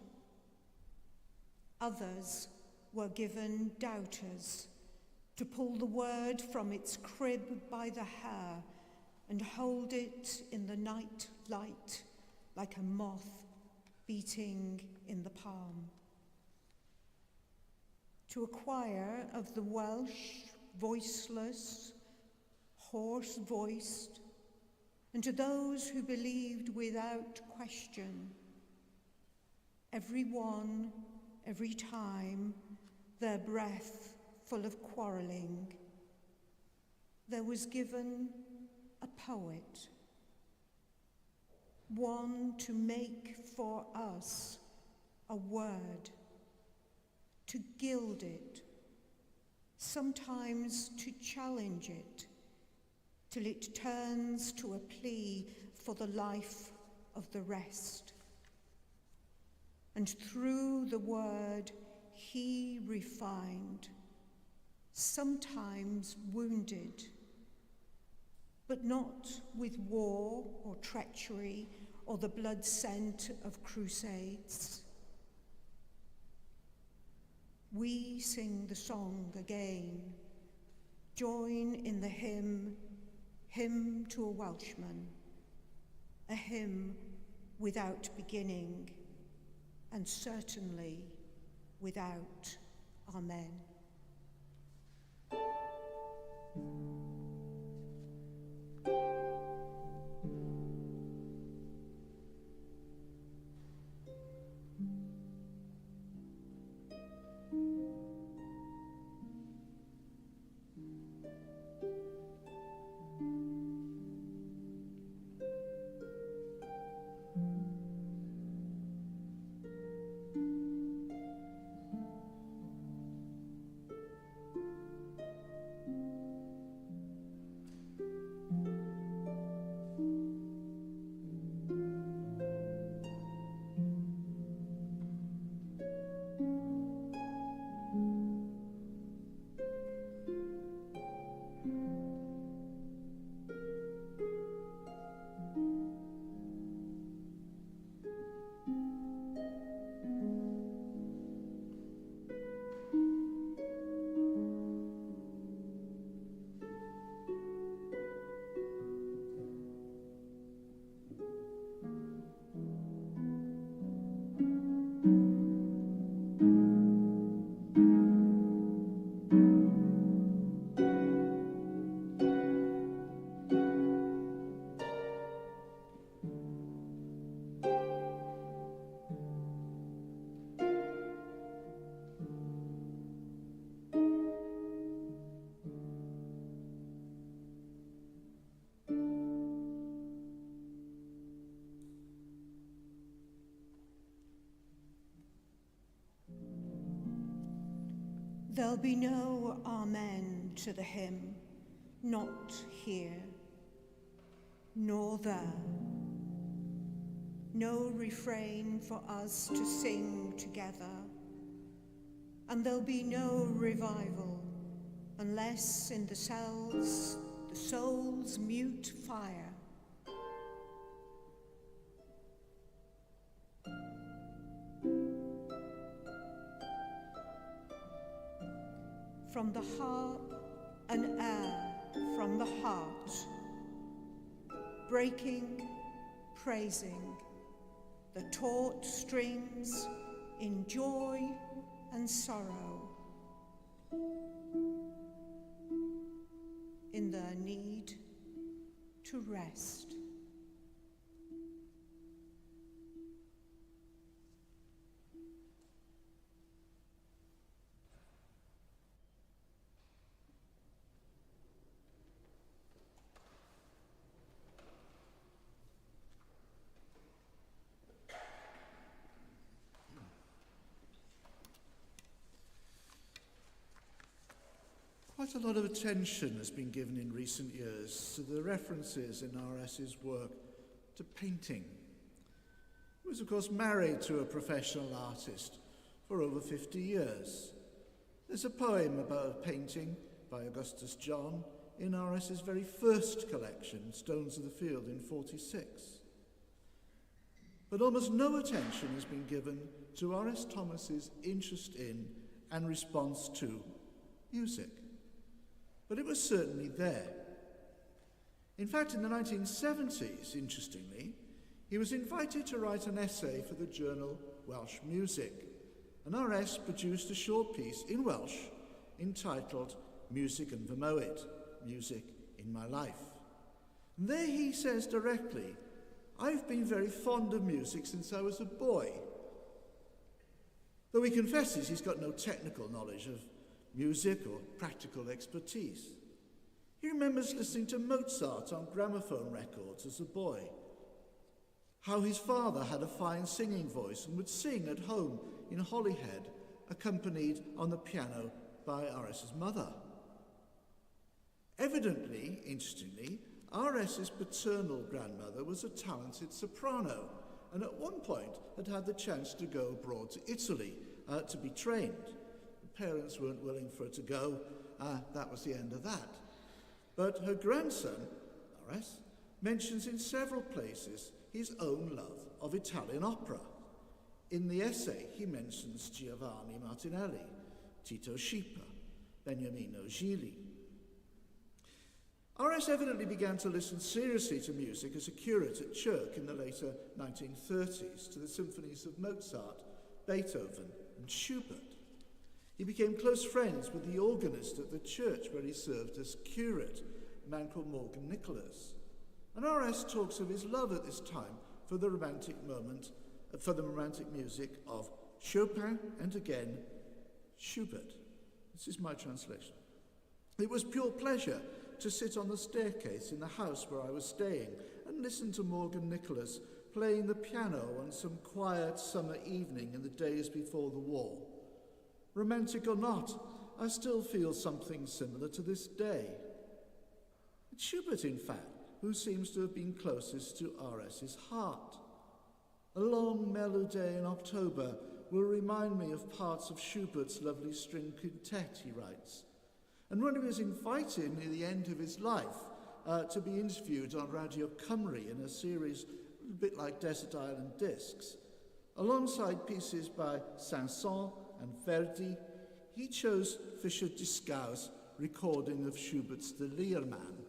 Others were given doubters to pull the word from its crib by the hair and hold it in the night light like a moth beating in the palm. To a choir of the Welsh, voiceless, hoarse-voiced, and to those who believed without question, every one, every time, their breath full of quarrelling, there was given a poet, one to make for us a word, to gild it, sometimes to challenge it, till it turns to a plea for the life of the rest. And through the word he refined, sometimes wounded, but not with war or treachery or the blood scent of crusades. We sing the song again, join in the hymn, hymn to a Welshman, a hymn without beginning, and certainly without Amen. There'll be no amen to the hymn, not here, nor there. No refrain for us to sing together. And there'll be no revival unless in the cells the soul's mute fire from the harp, an air from the heart, breaking, praising, the taut strings in joy and sorrow, in their need to rest. Quite a lot of attention has been given in recent years to the references in RS's work to painting. He was, of course, married to a professional artist for over 50 years. There's a poem about painting by Augustus John in RS's very first collection, Stones of the Field, in 46. But almost no attention has been given to R.S. Thomas's interest in and response to music. But it was certainly there. In fact, in the 1970s, interestingly, he was invited to write an essay for the journal Welsh Music, and R.S. produced a short piece in Welsh entitled Music and Fy Mywyd, Music in My Life. And there he says directly, "I've been very fond of music since I was a boy." Though he confesses he's got no technical knowledge of music or practical expertise. He remembers listening to Mozart on gramophone records as a boy, how his father had a fine singing voice and would sing at home in Holyhead, accompanied on the piano by R.S.'s mother. Evidently, interestingly, R.S.'s paternal grandmother was a talented soprano, and at one point had had the chance to go abroad to Italy to be trained. Parents weren't willing for her to go. That was the end of that. But her grandson, R.S., mentions in several places his own love of Italian opera. In the essay, he mentions Giovanni Martinelli, Tito Schipa, Beniamino Gigli. R.S. evidently began to listen seriously to music as a curate at Church in the later 1930s to the symphonies of Mozart, Beethoven and Schubert. He became close friends with the organist at the church where he served as curate, a man called Morgan Nicholas. And R.S. talks of his love at this time for the romantic music of Chopin and again Schubert. This is my translation. It was pure pleasure to sit on the staircase in the house where I was staying and listen to Morgan Nicholas playing the piano on some quiet summer evening in the days before the war. Romantic or not, I still feel something similar to this day. It's Schubert, in fact, who seems to have been closest to R.S.'s heart. A long melody in October will remind me of parts of Schubert's lovely string quintet, he writes. And when he was invited near the end of his life to be interviewed on Radio Cymru in a series a bit like Desert Island Discs, alongside pieces by Saint-Saëns and Verdi, he chose Fischer-Dieskau's recording of Schubert's The Leerman,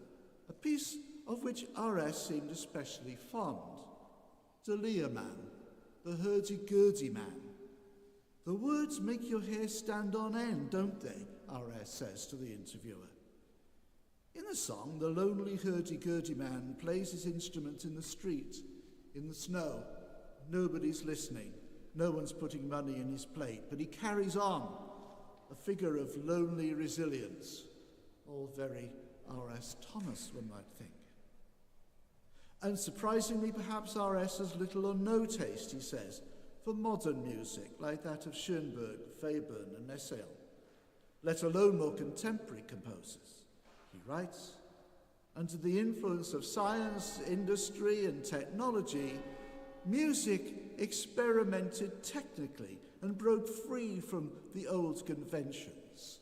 a piece of which R.S. seemed especially fond. The Leerman, the hurdy-gurdy man. The words make your hair stand on end, don't they? R.S. says to the interviewer. In the song, the lonely hurdy-gurdy man plays his instrument in the street, in the snow. Nobody's listening. No one's putting money in his plate, but he carries on, a figure of lonely resilience. All very R.S. Thomas, one might think. Unsurprisingly, perhaps R.S. has little or no taste, he says, for modern music like that of Schoenberg, Webern and Nesseil, let alone more contemporary composers. He writes, under the influence of science, industry and technology, music experimented technically and broke free from the old conventions.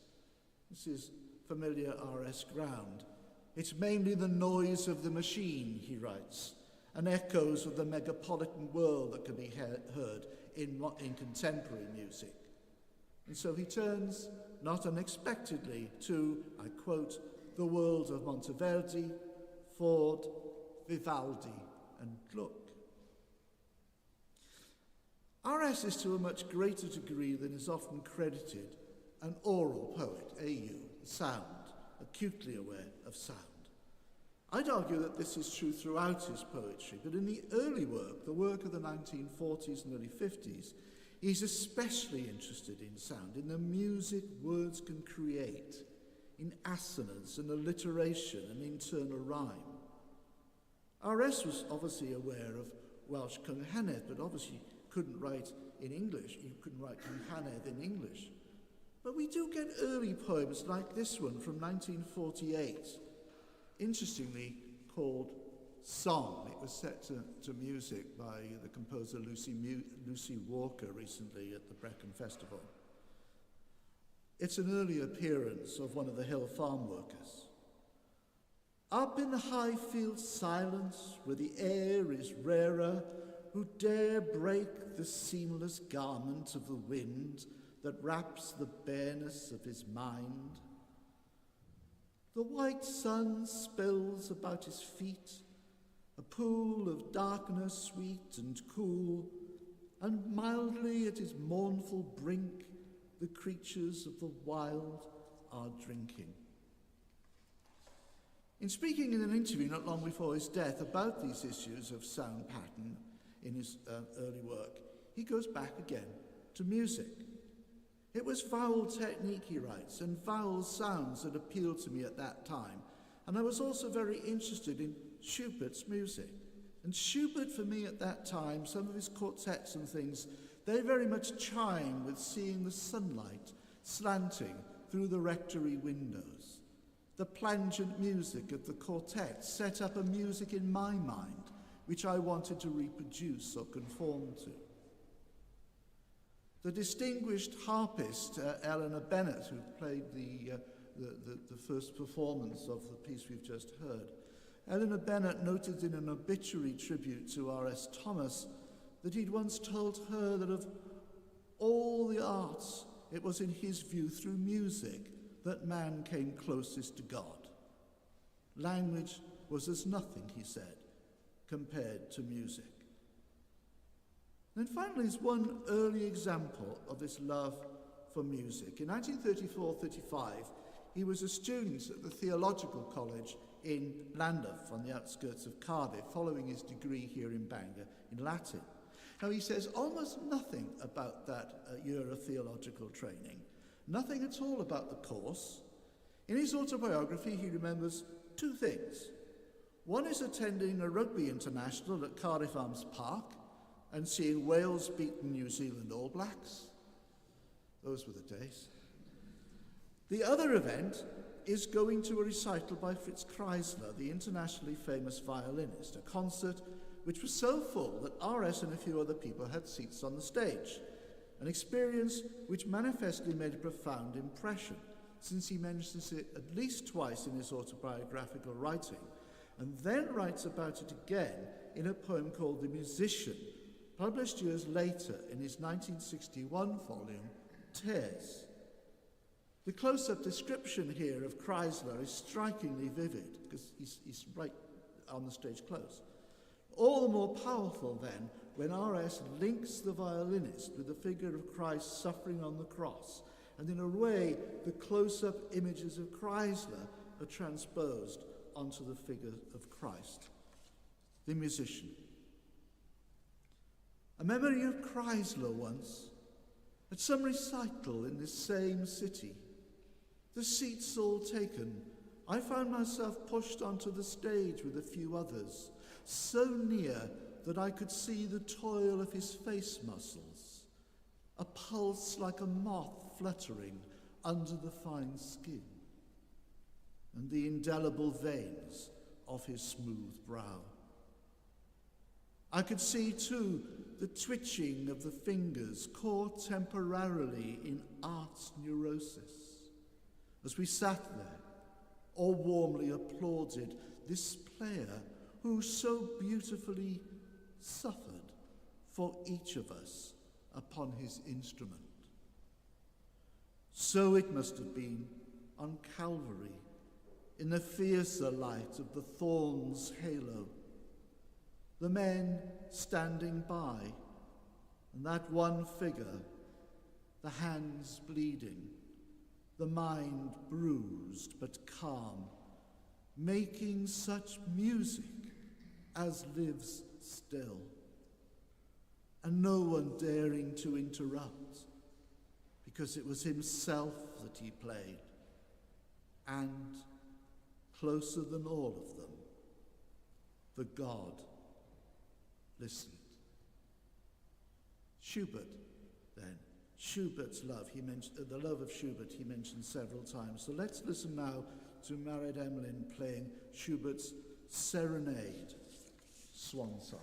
This is familiar R.S. ground. It's mainly the noise of the machine, he writes, and echoes of the megapolitan world that can be heard in contemporary music. And so he turns, not unexpectedly, to, I quote, the world of Monteverdi, Ford, Vivaldi, and Gluck. R.S. is to a much greater degree than is often credited an oral poet, AU, sound, acutely aware of sound. I'd argue that this is true throughout his poetry, but in the early work, the work of the 1940s and early 50s, he's especially interested in sound, in the music words can create, in assonance and alliteration and internal rhyme. R.S. was obviously aware of Welsh Cynghennedd, but obviously couldn't write in English. He couldn't write Cynghennedd in English. But we do get early poems like this one from 1948, interestingly called Song. It was set to music by the composer Lucy Walker recently at the Brecon Festival. It's an early appearance of one of the hill farm workers. Up in the high field silence, where the air is rarer, who dare break the seamless garment of the wind that wraps the bareness of his mind? The white sun spills about his feet, a pool of darkness sweet and cool, and mildly at his mournful brink the creatures of the wild are drinking. In speaking in an interview not long before his death about these issues of sound pattern in his early work, he goes back again to music. It was vowel technique, he writes, and vowel sounds that appealed to me at that time. And I was also very interested in Schubert's music. And Schubert, for me at that time, some of his quartets and things, they very much chime with seeing the sunlight slanting through the rectory windows. The plangent music of the quartet set up a music in my mind which I wanted to reproduce or conform to. The distinguished harpist Eleanor Bennett, who played the first performance of the piece we've just heard, Eleanor Bennett noted in an obituary tribute to R.S. Thomas that he'd once told her that of all the arts, it was in his view through music that man came closest to God. Language was as nothing, he said, compared to music. And then finally is one early example of this love for music. In 1934-35, he was a student at the Theological College in Llandaff, on the outskirts of Cardiff, following his degree here in Bangor in Latin. Now, he says almost nothing about that year of theological training, nothing at all about the course. In his autobiography, he remembers two things. One is attending a rugby international at Cardiff Arms Park and seeing Wales beat New Zealand All Blacks. Those were the days. The other event is going to a recital by Fritz Kreisler, the internationally famous violinist, a concert which was so full that RS and a few other people had seats on the stage, an experience which manifestly made a profound impression, since he mentions it at least twice in his autobiographical writing, and then writes about it again in a poem called The Musician, published years later in his 1961 volume, Tears. The close-up description here of Kreisler is strikingly vivid, because he's right on the stage close. All the more powerful, then, when R.S. links the violinist with the figure of Christ suffering on the cross, and in a way, the close-up images of Kreisler are transposed onto the figure of Christ. The Musician. A memory of Kreisler once, at some recital in this same city. The seats all taken, I found myself pushed onto the stage with a few others, so near that I could see the toil of his face muscles, a pulse like a moth fluttering under the fine skin, and the indelible veins of his smooth brow. I could see, too, the twitching of the fingers caught temporarily in art's neurosis, as we sat there, or warmly applauded this player who so beautifully suffered for each of us upon his instrument. So it must have been on Calvary, in the fiercer light of the thorn's halo, the men standing by, and that one figure, the hands bleeding, the mind bruised but calm, making such music as lives still, and no one daring to interrupt, because it was himself that he played, and, closer than all of them, the God listened. Schubert, then. Schubert's love, the love of Schubert he mentioned several times. So let's listen now to Mairead Emlyn playing Schubert's Serenade, Swan Song.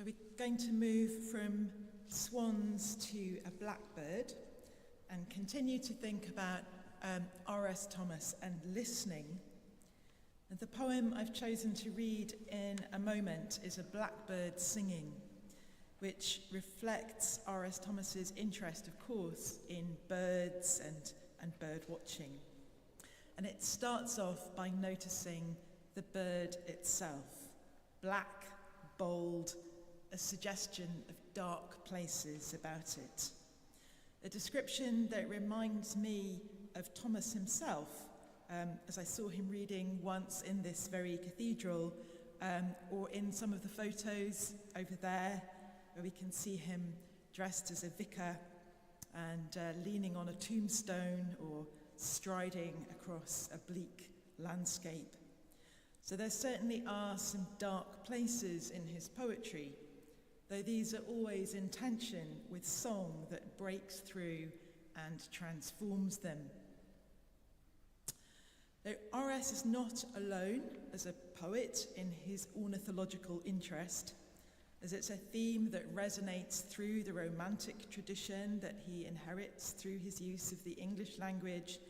we're going to move from swans to a blackbird and continue to think about R.S. Thomas and listening. And the poem I've chosen to read in a moment is A Blackbird Singing, which reflects R.S. Thomas's interest, of course, in birds and bird watching. And it starts off by noticing the bird itself, black, bold, a suggestion of dark places about it. A description that reminds me of Thomas himself, as I saw him reading once in this very cathedral, or in some of the photos over there, where we can see him dressed as a vicar and leaning on a tombstone or striding across a bleak landscape. So there certainly are some dark places in his poetry, though these are always in tension with song that breaks through and transforms them. Though R.S. is not alone as a poet in his ornithological interest, as it's a theme that resonates through the Romantic tradition that he inherits through his use of the English language,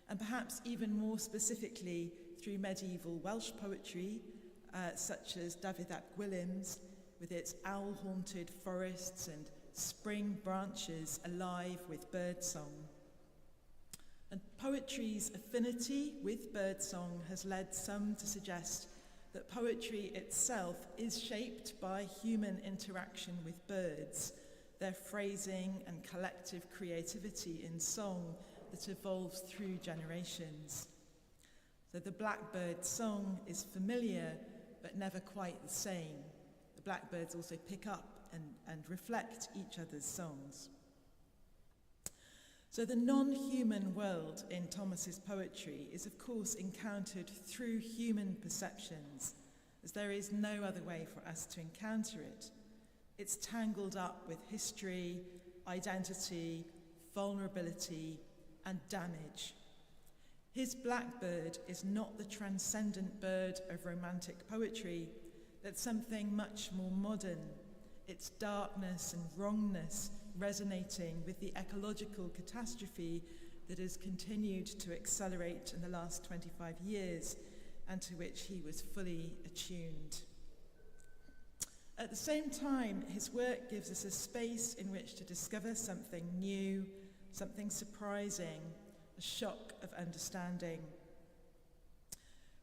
and perhaps even more specifically through medieval Welsh poetry, such as Dafydd ap Gwilym's, with its owl-haunted forests and spring branches alive with birdsong. And poetry's affinity with birdsong has led some to suggest that poetry itself is shaped by human interaction with birds, their phrasing and collective creativity in song that evolves through generations. So the blackbird song is familiar, but never quite the same. The blackbirds also pick up and reflect each other's songs. So the non-human world in Thomas's poetry is of course encountered through human perceptions, as there is no other way for us to encounter it. It's tangled up with history, identity, vulnerability, and damage. His blackbird is not the transcendent bird of Romantic poetry, but something much more modern, its darkness and wrongness resonating with the ecological catastrophe that has continued to accelerate in the last 25 years and to which he was fully attuned. At the same time, his work gives us a space in which to discover something new, something surprising, a shock of understanding.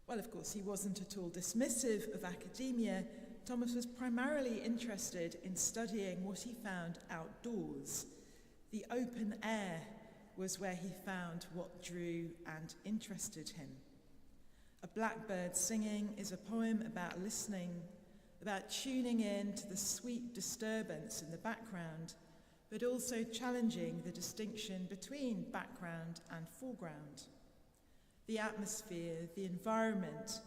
Well, of course, he wasn't at all dismissive of academia. Thomas was primarily interested in studying what he found outdoors. The open air was where he found what drew and interested him. A Blackbird Singing is a poem about listening, about tuning in to the sweet disturbance in the background, but also challenging the distinction between background and foreground. The atmosphere, the environment,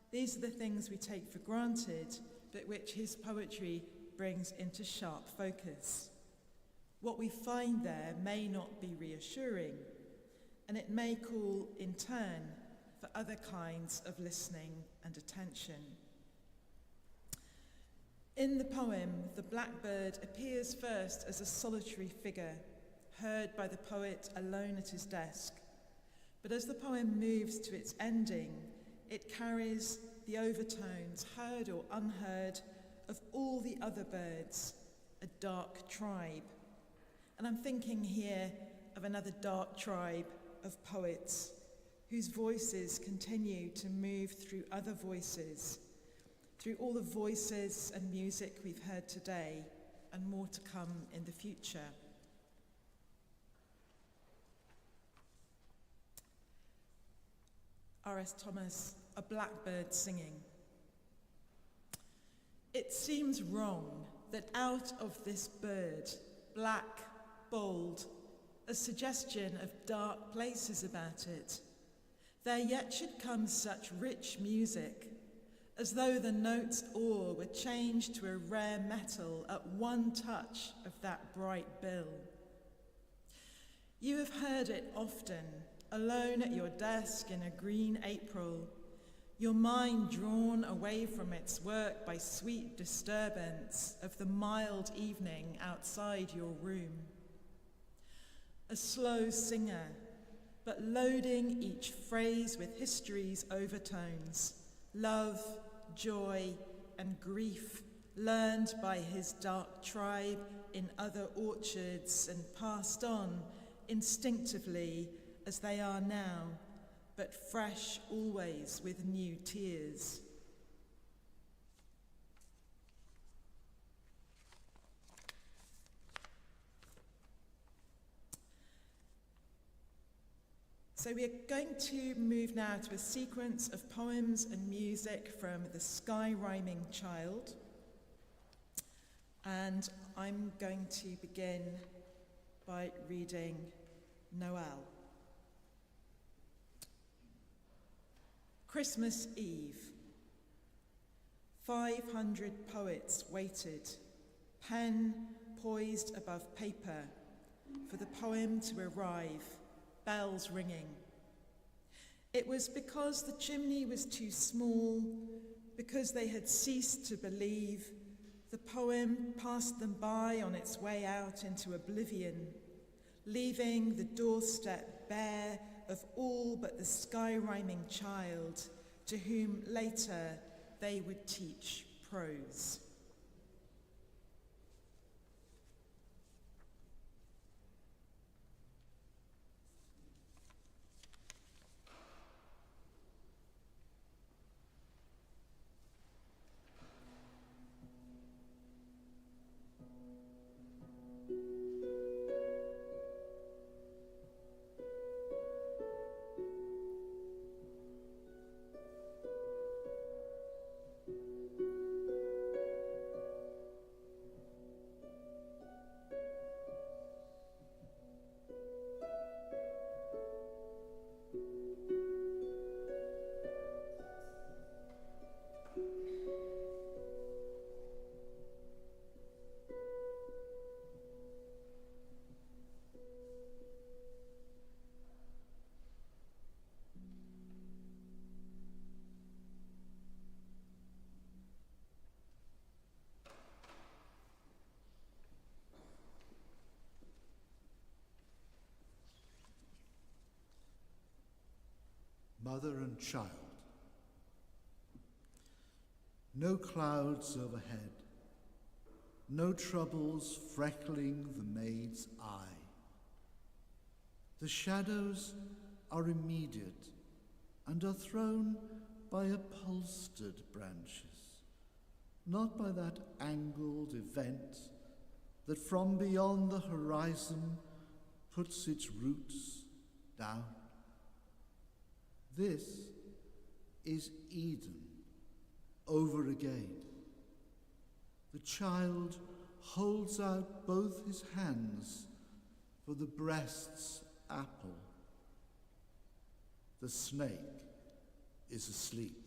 these are the things we take for granted, but which his poetry brings into sharp focus. What we find there may not be reassuring, and it may call, in turn, for other kinds of listening and attention. In the poem, the blackbird appears first as a solitary figure, heard by the poet alone at his desk. But as the poem moves to its ending, it carries the overtones, heard or unheard, of all the other birds, a dark tribe. And I'm thinking here of another dark tribe of poets whose voices continue to move through other voices, through all the voices and music we've heard today, and more to come in the future. R.S. Thomas, A Blackbird Singing. It seems wrong that out of this bird, black, bold, a suggestion of dark places about it, there yet should come such rich music, as though the note's ore were changed to a rare metal at one touch of that bright bill. You have heard it often, alone at your desk in a green April, your mind drawn away from its work by sweet disturbance of the mild evening outside your room. A slow singer, but loading each phrase with history's overtones, love, joy, and grief learned by his dark tribe in other orchards and passed on instinctively as they are now, but fresh always with new tears. So we are going to move now to a sequence of poems and music from The Sky Rhyming Child. And I'm going to begin by reading Noel. Christmas Eve. 500 poets waited, pen poised above paper, for the poem to arrive, bells ringing. It was because the chimney was too small, because they had ceased to believe, the poem passed them by on its way out into oblivion, leaving the doorstep bare of all but the sky-rhyming child, to whom later they would teach prose. Mother and child. No clouds overhead, no troubles freckling the maid's eye. The shadows are immediate and are thrown by upholstered branches, not by that angled event that from beyond the horizon puts its roots down. This is Eden over again. The child holds out both his hands for the breast's apple. The snake is asleep.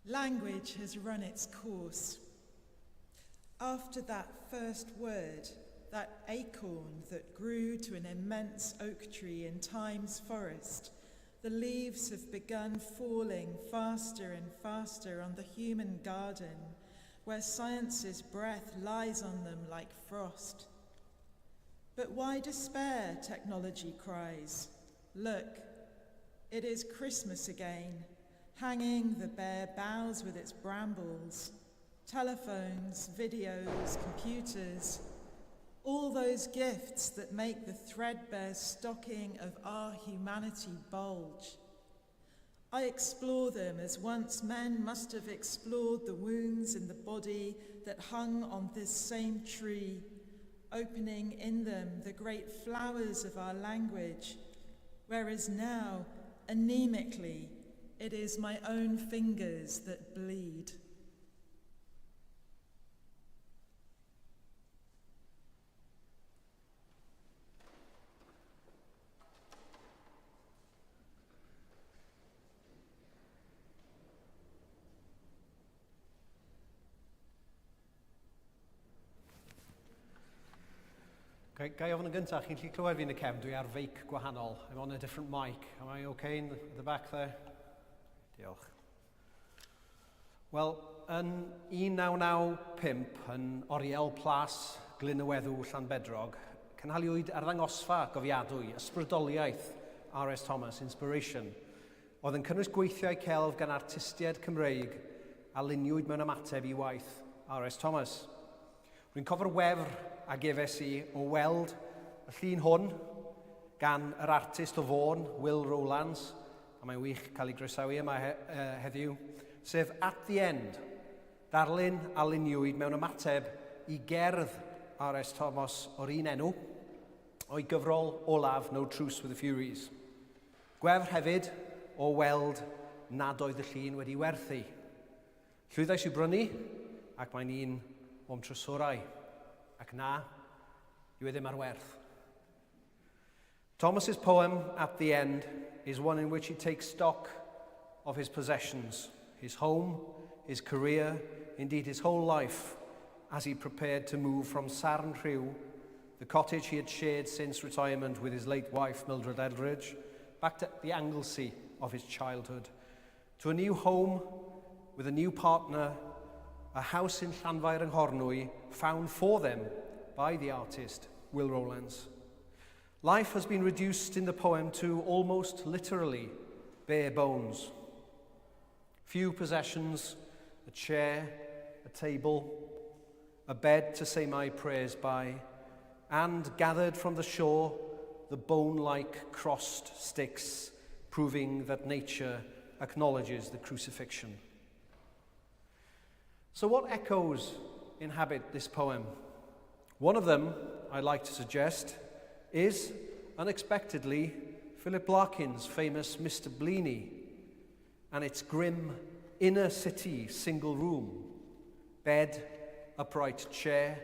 Language has run its course. After that first word, that acorn that grew to an immense oak tree in Time's forest, the leaves have begun falling faster and faster on the human garden, where science's breath lies on them like frost. But why despair, technology cries. Look, it is Christmas again, hanging the bare boughs with its brambles, telephones, videos, computers, all those gifts that make the threadbare stocking of our humanity bulge. I explore them as once men must have explored the wounds in the body that hung on this same tree, opening in them the great flowers of our language, whereas now, anemically, it is my own fingers that bleed. Gai ofyn yn gyntaf, chi'n gallu clywed fi yn y cefn, dwi ar feic gwahanol. I'm on a different mic. Am I okay in the back there? Diolch. Wel, yn 1995, yn Oriel Plas, Glynneweddw, Llanbedrog, cynhaliwyd arddangosfa gofiadwy, ysbrydoliaeth R.S. Thomas, Inspiration, oedd yn cynnwys gweithiau celf gan artistiaid Cymreig a luniwyd mewn ymateb i waith R.S. Thomas. Rwy'n cofio'r wefr a gefes i o weld y llun hwn gan yr artist o Fawn, Will Rowlands, a mae'n wych cael ei groesawu yma heddiw, sef At the End, darlun a luniwyd mewn ymateb i gerdd R.S. Thomas o'r un enw, o'i gyfrol olaf No Truce with the Furies. Gwefr hefyd o weld nad oedd y llun wedi werthu. Llwyddais i'w brynu, ac mae'n un o'm trysorau, ac na, yw e ddim ar werth. Thomas's poem, At the End, is one in which he takes stock of his possessions, his home, his career, indeed his whole life, as he prepared to move from Sarn Rhyw, the cottage he had shared since retirement with his late wife, Mildred Eldridge, back to the Anglesey of his childhood, to a new home with a new partner, a house in Llanfair yng Nghornwy, found for them by the artist, Will Rowlands. Life has been reduced in the poem to almost literally bare bones. Few possessions, a chair, a table, a bed to say my prayers by, and gathered from the shore, the bone-like crossed sticks, proving that nature acknowledges the crucifixion. So what echoes inhabit this poem? One of them, I'd like to suggest, is, unexpectedly, Philip Larkin's famous Mr. Bleaney and its grim inner city single room, bed, upright chair,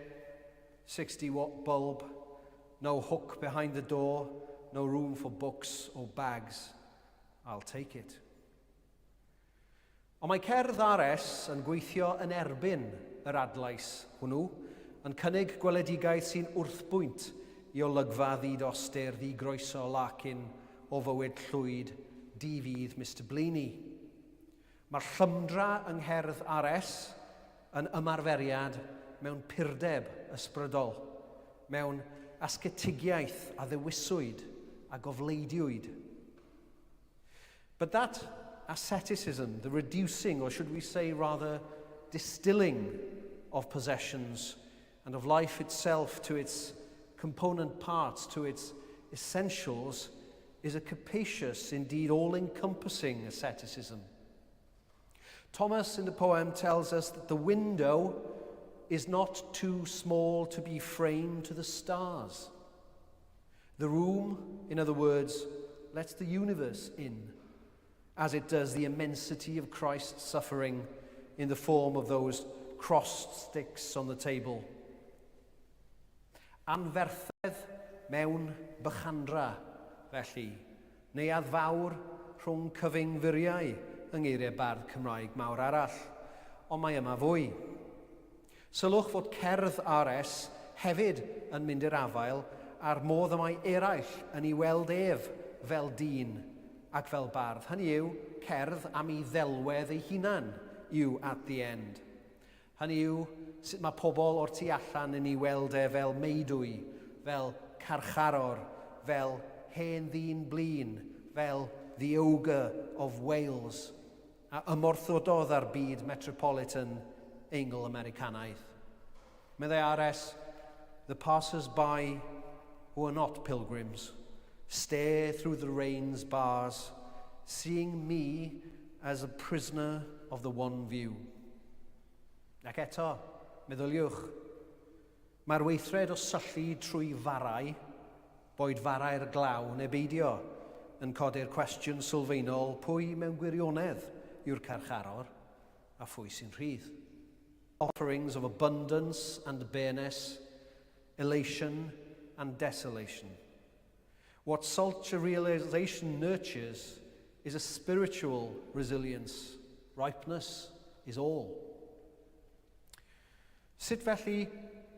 60-watt bulb, no hook behind the door, no room for books or bags. I'll take it. Ond mae cerdd R.S. yn gweithio yn erbyn yr adlais hwnnw, yn cynnig gweledigaeth sy'n wrthbwynt i olygfa ddid-oster ddigroeso lacyn o fywyd llwyd di-fydd Mr. Bleaney. Mae'r llymdra yng ngherdd R.S. yn ymarferiad mewn purdeb ysbrydol, mewn asgetigiaeth a ddewiswyd a gofleidiwyd. But that asceticism, the reducing, or should we say rather distilling of possessions and of life itself to its component parts, to its essentials, is a capacious, indeed all-encompassing asceticism. Thomas in the poem tells us that the window is not too small to be framed to the stars. The room, in other words, lets the universe in, as it does the immensity of Christ's suffering in the form of those crossed sticks on the table. Anferthedd mewn bychandra, felly, neuadd fawr rhwng cyfyngfuriau yng ngeiriau bardd Cymraeg mawr arall, ond mae yma fwy. Sylwch fod cerdd Ares hefyd yn mynd i'r afael a'r modd y mae eraill yn ei weld ef fel dyn ac fel bardd. Hynny yw, cerdd am ei ddelwedd ei hunan yw at the end. Hynny yw, sut mae pobl o'r tu allan yn ei weld e fel meidwy, fel carcharor, fel hen ddyn blin, fel the ogre of Wales, a ymorthododd ar byd metropolitan Anglo-Americanaidd. Meddai Ares, the passers-by who are not pilgrims stare through the rain's bars, seeing me as a prisoner of the one view. Ac eto, meddyliwch, mae'r weithred o syllu trwy farau, boed farau'r glaw neu beidio, yn codi'r cwestiwn sylfaenol pwy mewn gwirionedd yw'r carcharor a phwy sy'n rhydd. Offerings of abundance and bareness, elation and desolation. What such a realization nurtures is a spiritual resilience. Ripeness is all. Sut felly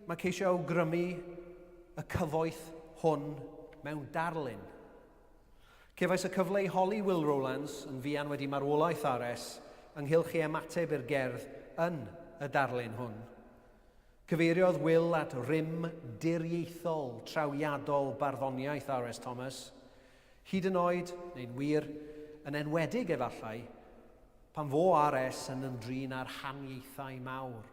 mae ceisio awgrymu y cyfoeth hwn mewn darlun? Cefais y cyfle i holi Will Rowlands yn fuan wedi marwolaeth Ares ynghylch ei ymateb i'r gerdd yn y darlun hwn. Cyfeiriodd Will at rym diriaethol trawiadol barddoniaeth Ares Thomas, hyd yn oed, neu'n wir, yn enwedig efallai, pan fo Ares yn ymdrin ar haniaethau mawr.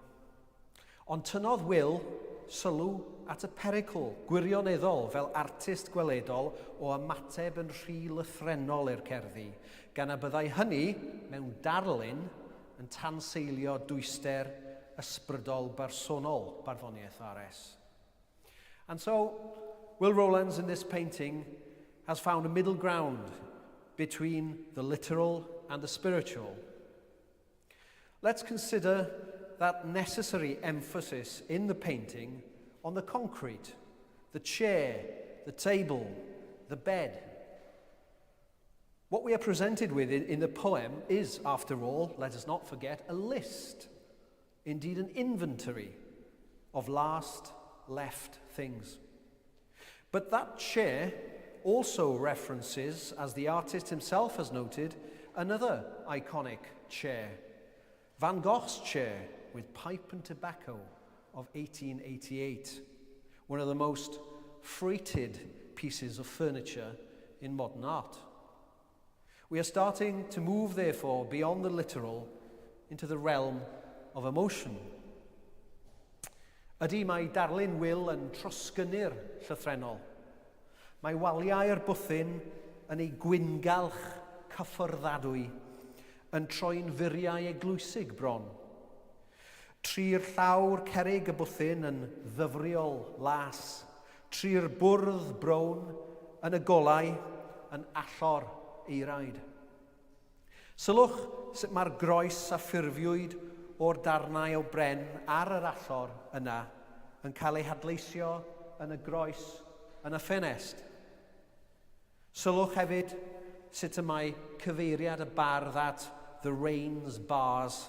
Ond tynnodd Will sylw at y pericl gwirioneddol fel artist gweledol o ymateb yn rhy lythrenol i'r cerddi, gan y byddai hynny mewn darlun yn tanseilio dwyster ysbrydol bersonol barddoniaeth Ares. And so, Will Rowlands in this painting has found a middle ground between the literal and the spiritual. Let's consider that necessary emphasis in the painting on the concrete, the chair, the table, the bed. What we are presented with in the poem is, after all, let us not forget, a list, indeed an inventory of last left things. But that chair also references, as the artist himself has noted, another iconic chair, Van Gogh's chair with Pipe and Tobacco of 1888, one of the most freighted pieces of furniture in modern art. We are starting to move, therefore, beyond the literal into the realm of emotion. Ydy mae darlun Will yn trosgynnur llythrenol. Mae waliau'r bwthyn yn ei gwyngalch cyffyrddadwy yn troi'n furiau eglwysig bron. Tri'r llawr cerrig y bwthyn yn ddyfriol las, tri'r bwrdd brown yn y golau yn allor eiraid. Sylwch sut mae'r groes a ffurfiwyd o'r darnau o bren ar yr allor yna yn cael ei hadleisio yn y groes yn y ffenest. Sylwch hefyd sut y mae cyfeiriad y bardd at the rain's bars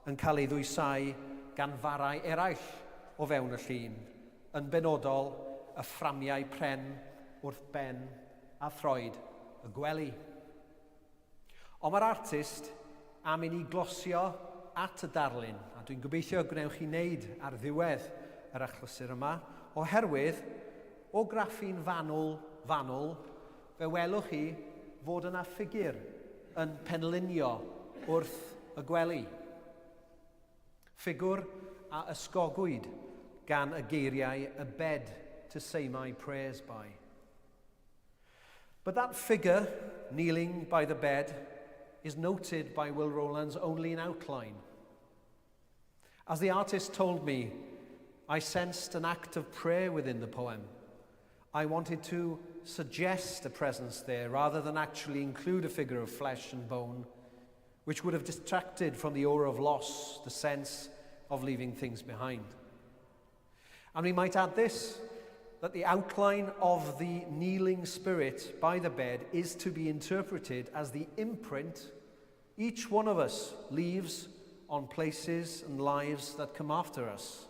yn cael ei ddwysau gan farau eraill o fewn y llun, yn benodol y fframiau pren wrth ben a throed y gwely. Ond mae'r artist am i ni glosio at y darlun, a dwi'n gobeithio gwnewch chi wneud ar ddiwedd yr achlysur yma, oherwydd o graffu'n fanwl, fe welwch chi fod yna ffigur yn penlinio wrth y gwely. Ffigwr a ysgogwyd gan y geiriau a bed to say my prayers by. But that figure kneeling by the bed is noted by Will Rowlands only in outline. As the artist told me, I sensed an act of prayer within the poem. I wanted to suggest a presence there rather than actually include a figure of flesh and bone, which would have distracted from the aura of loss, the sense of leaving things behind. And we might add this, that the outline of the kneeling spirit by the bed is to be interpreted as the imprint, Each one of us leaves on places and lives that come after us,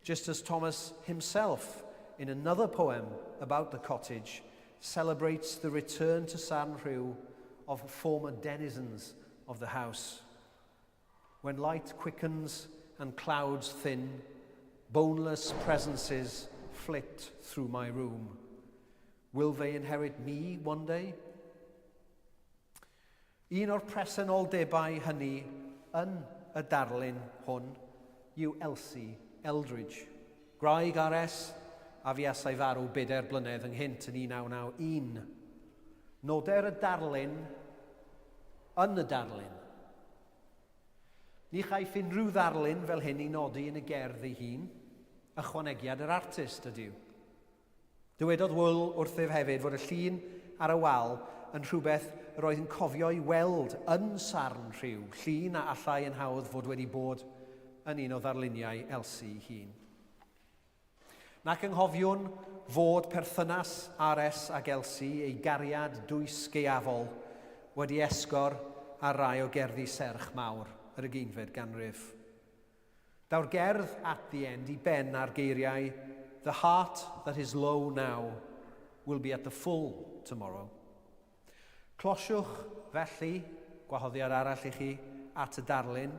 just as Thomas himself, in another poem about the cottage, celebrates the return to Sarn Rhyw of former denizens of the house. When light quickens and clouds thin, boneless presences flit through my room. Will they inherit me one day? Un o'r presenoldebau hynny yn y darlun hwn yw Elsie Eldridge. Graig Ares a fuasai farw 4 blynedd ynghynt yn 1991. Noder y darlun yn y darlun. Ni chaiff unrhyw ddarlun fel hyn I nodi yn y gerdd ei hun, ychwanegiad yr artist ydyw. Dywedodd Will wrthyf hefyd fod y llun ar y wal yn rhywbeth yr oedd yn cofio I weld yn Sarn Rhyw, llun a allai yn hawdd fod wedi bod yn un o ddarluniau Elsie hun. Nac ynghofiwn fod perthynas Ares ag Elsie, ei gariad dwys gaeafol, wedi esgor ar rai o gerddi serch mawr yr 19th ganrif. Daw'r gerdd at the end I ben ar geiriau, the heart that is low now will be at the full tomorrow. Closiwch felly, gwahoddiad arall I chi, at y darlun,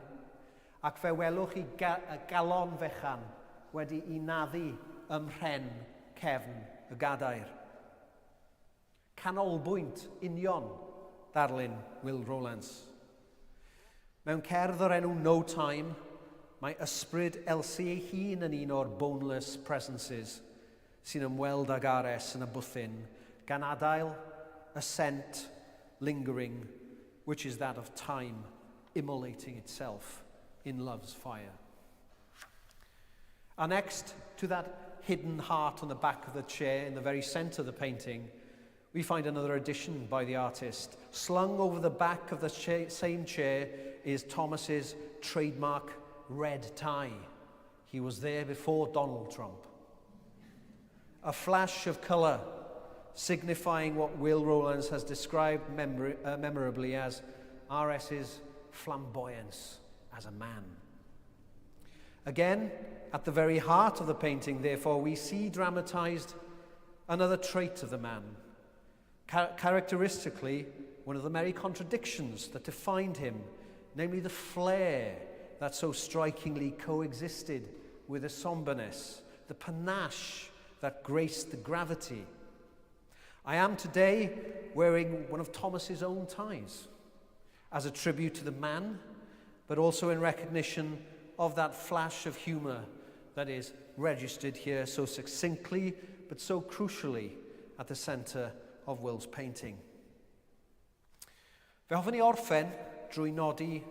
ac fe welwch I galon fechan wedi I naddu ym mhren cefn y gadair. Canolbwynt union darlun Will Rowlands. Mewn cerdd o'r enw No Time, mae ysbryd Elsie ei hun yn un o'r boneless presences sy'n ymweld ag Ares yn y bwthyn, gan adael a scent lingering, which is that of time immolating itself in love's fire. And next to that hidden heart on the back of the chair in the very centre of the painting, we find another addition by the artist. Slung over the back of the same chair is Thomas's trademark red tie. He was there before Donald Trump. A flash of colour, signifying what Will Rowlands has described memorably as R.S.'s flamboyance as a man. Again, at the very heart of the painting, therefore, we see dramatised another trait of the man. Characteristically, one of the many contradictions that defined him, namely the flair that so strikingly coexisted with the somberness, the panache that graced the gravity. I am today wearing one of Thomas's own ties, as a tribute to the man, but also in recognition of that flash of humour that is registered here so succinctly, but so crucially at the centre of Will's painting. Fe hoffwn I orffen drwy nodi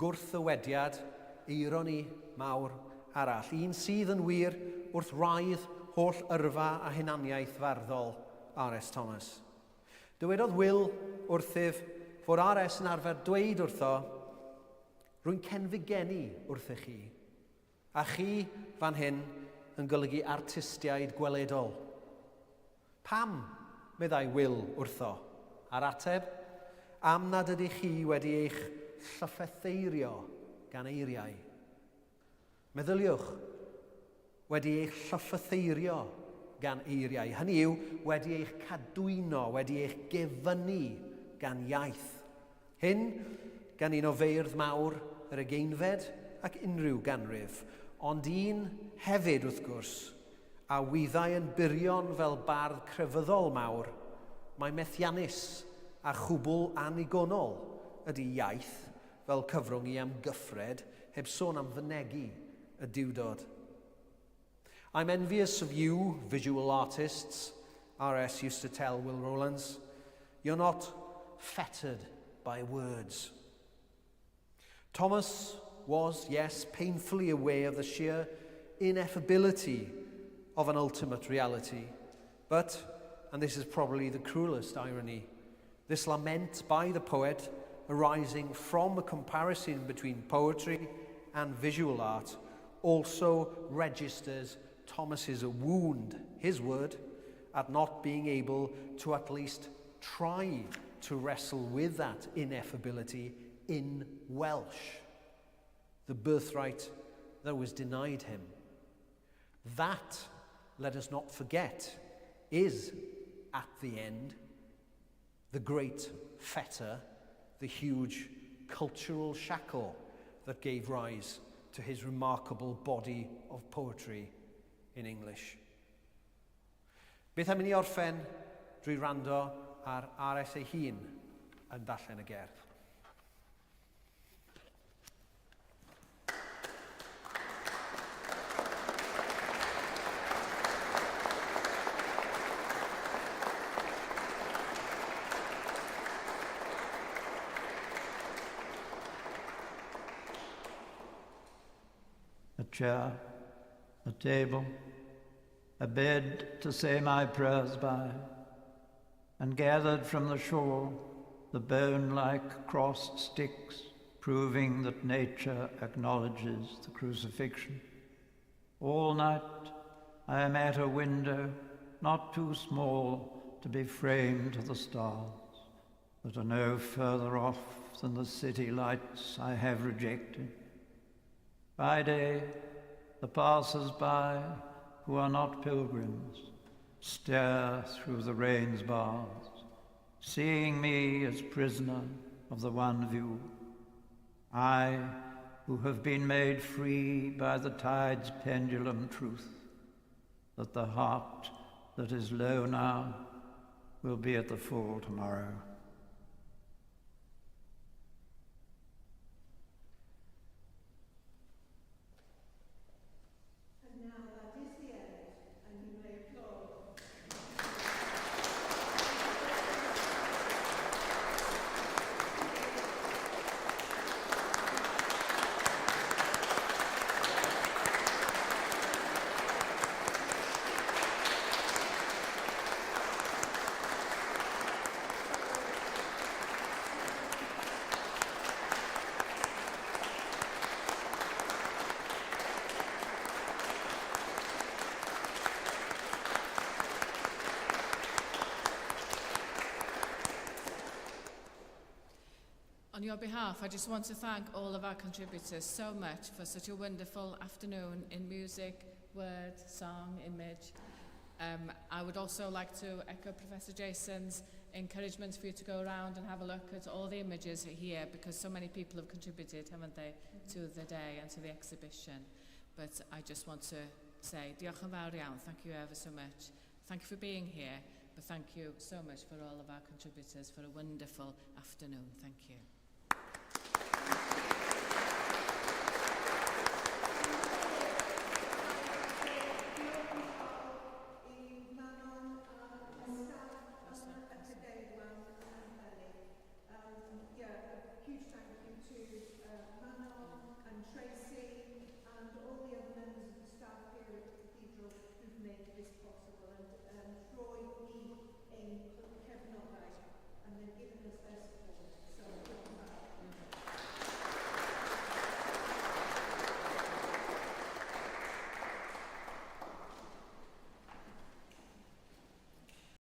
gwrthywediad eironi mawr arall, un sydd yn wir wrth raidd holl yrfa a hunaniaeth farddol R.S. Thomas. Dywedodd Will wrthyf fod R.S. yn arfer dweud wrtho, rwy'n cenfigeni wrthych chi, a chi fan hyn yn golygu artistiaid gweledol. Pam, meddai Will wrtho, a'r ateb, am nad ydych chi wedi eich llyffetheirio gan eiriau. Meddyliwch, wedi eich llyffetheirio gan eiriau. Hynny yw, wedi eich cadwyno, wedi eich gefynnu gan iaith. Hyn gan un o feirdd mawr yr 19fed ac unrhyw ganrif, ond un hefyd wrth gwrs, a wyddai yn byrion fel bardd crefyddol mawr, mae methiannus a chwbl anigonol ydy iaith fel cyfrwng I amgyffred heb sôn am fynegu y diwdod. I'm envious of you, visual artists, R.S. used to tell Will Rowlands. You're not fettered by words. Thomas was, yes, painfully aware of the sheer ineffability of an ultimate reality. But, and this is probably the cruelest irony, this lament by the poet arising from a comparison between poetry and visual art also registers Thomas's wound, his word, at not being able to at least try to wrestle with that ineffability in Welsh, the birthright that was denied him. That, let us not forget, is, at the end, the great fetter, the huge cultural shackle that gave rise to his remarkable body of poetry in English. Beth am i ni orffen drwy rando ar Ares ei hun yn darllen y gerdd. A chair, a table, a bed to say my prayers by, and gathered from the shore the bone-like crossed sticks, proving that nature acknowledges the crucifixion. All night I am at a window not too small to be framed to the stars, that are no further off than the city lights I have rejected. By day, the passers-by, who are not pilgrims, stare through the rain's bars, seeing me as prisoner of the one view. I, who have been made free by the tide's pendulum truth, that the heart that is low now will be at the full tomorrow. On your behalf, I just want to thank all of our contributors so much for such a wonderful afternoon in music, word, song, image. I would also like to echo Professor Jason's encouragement for you to go around and have a look at all the images here, because so many people have contributed, haven't they, to the day and to the exhibition. But I just want to say, diolch yn fawr iawn, thank you ever so much. Thank you for being here, but thank you so much for all of our contributors for a wonderful afternoon. Thank you.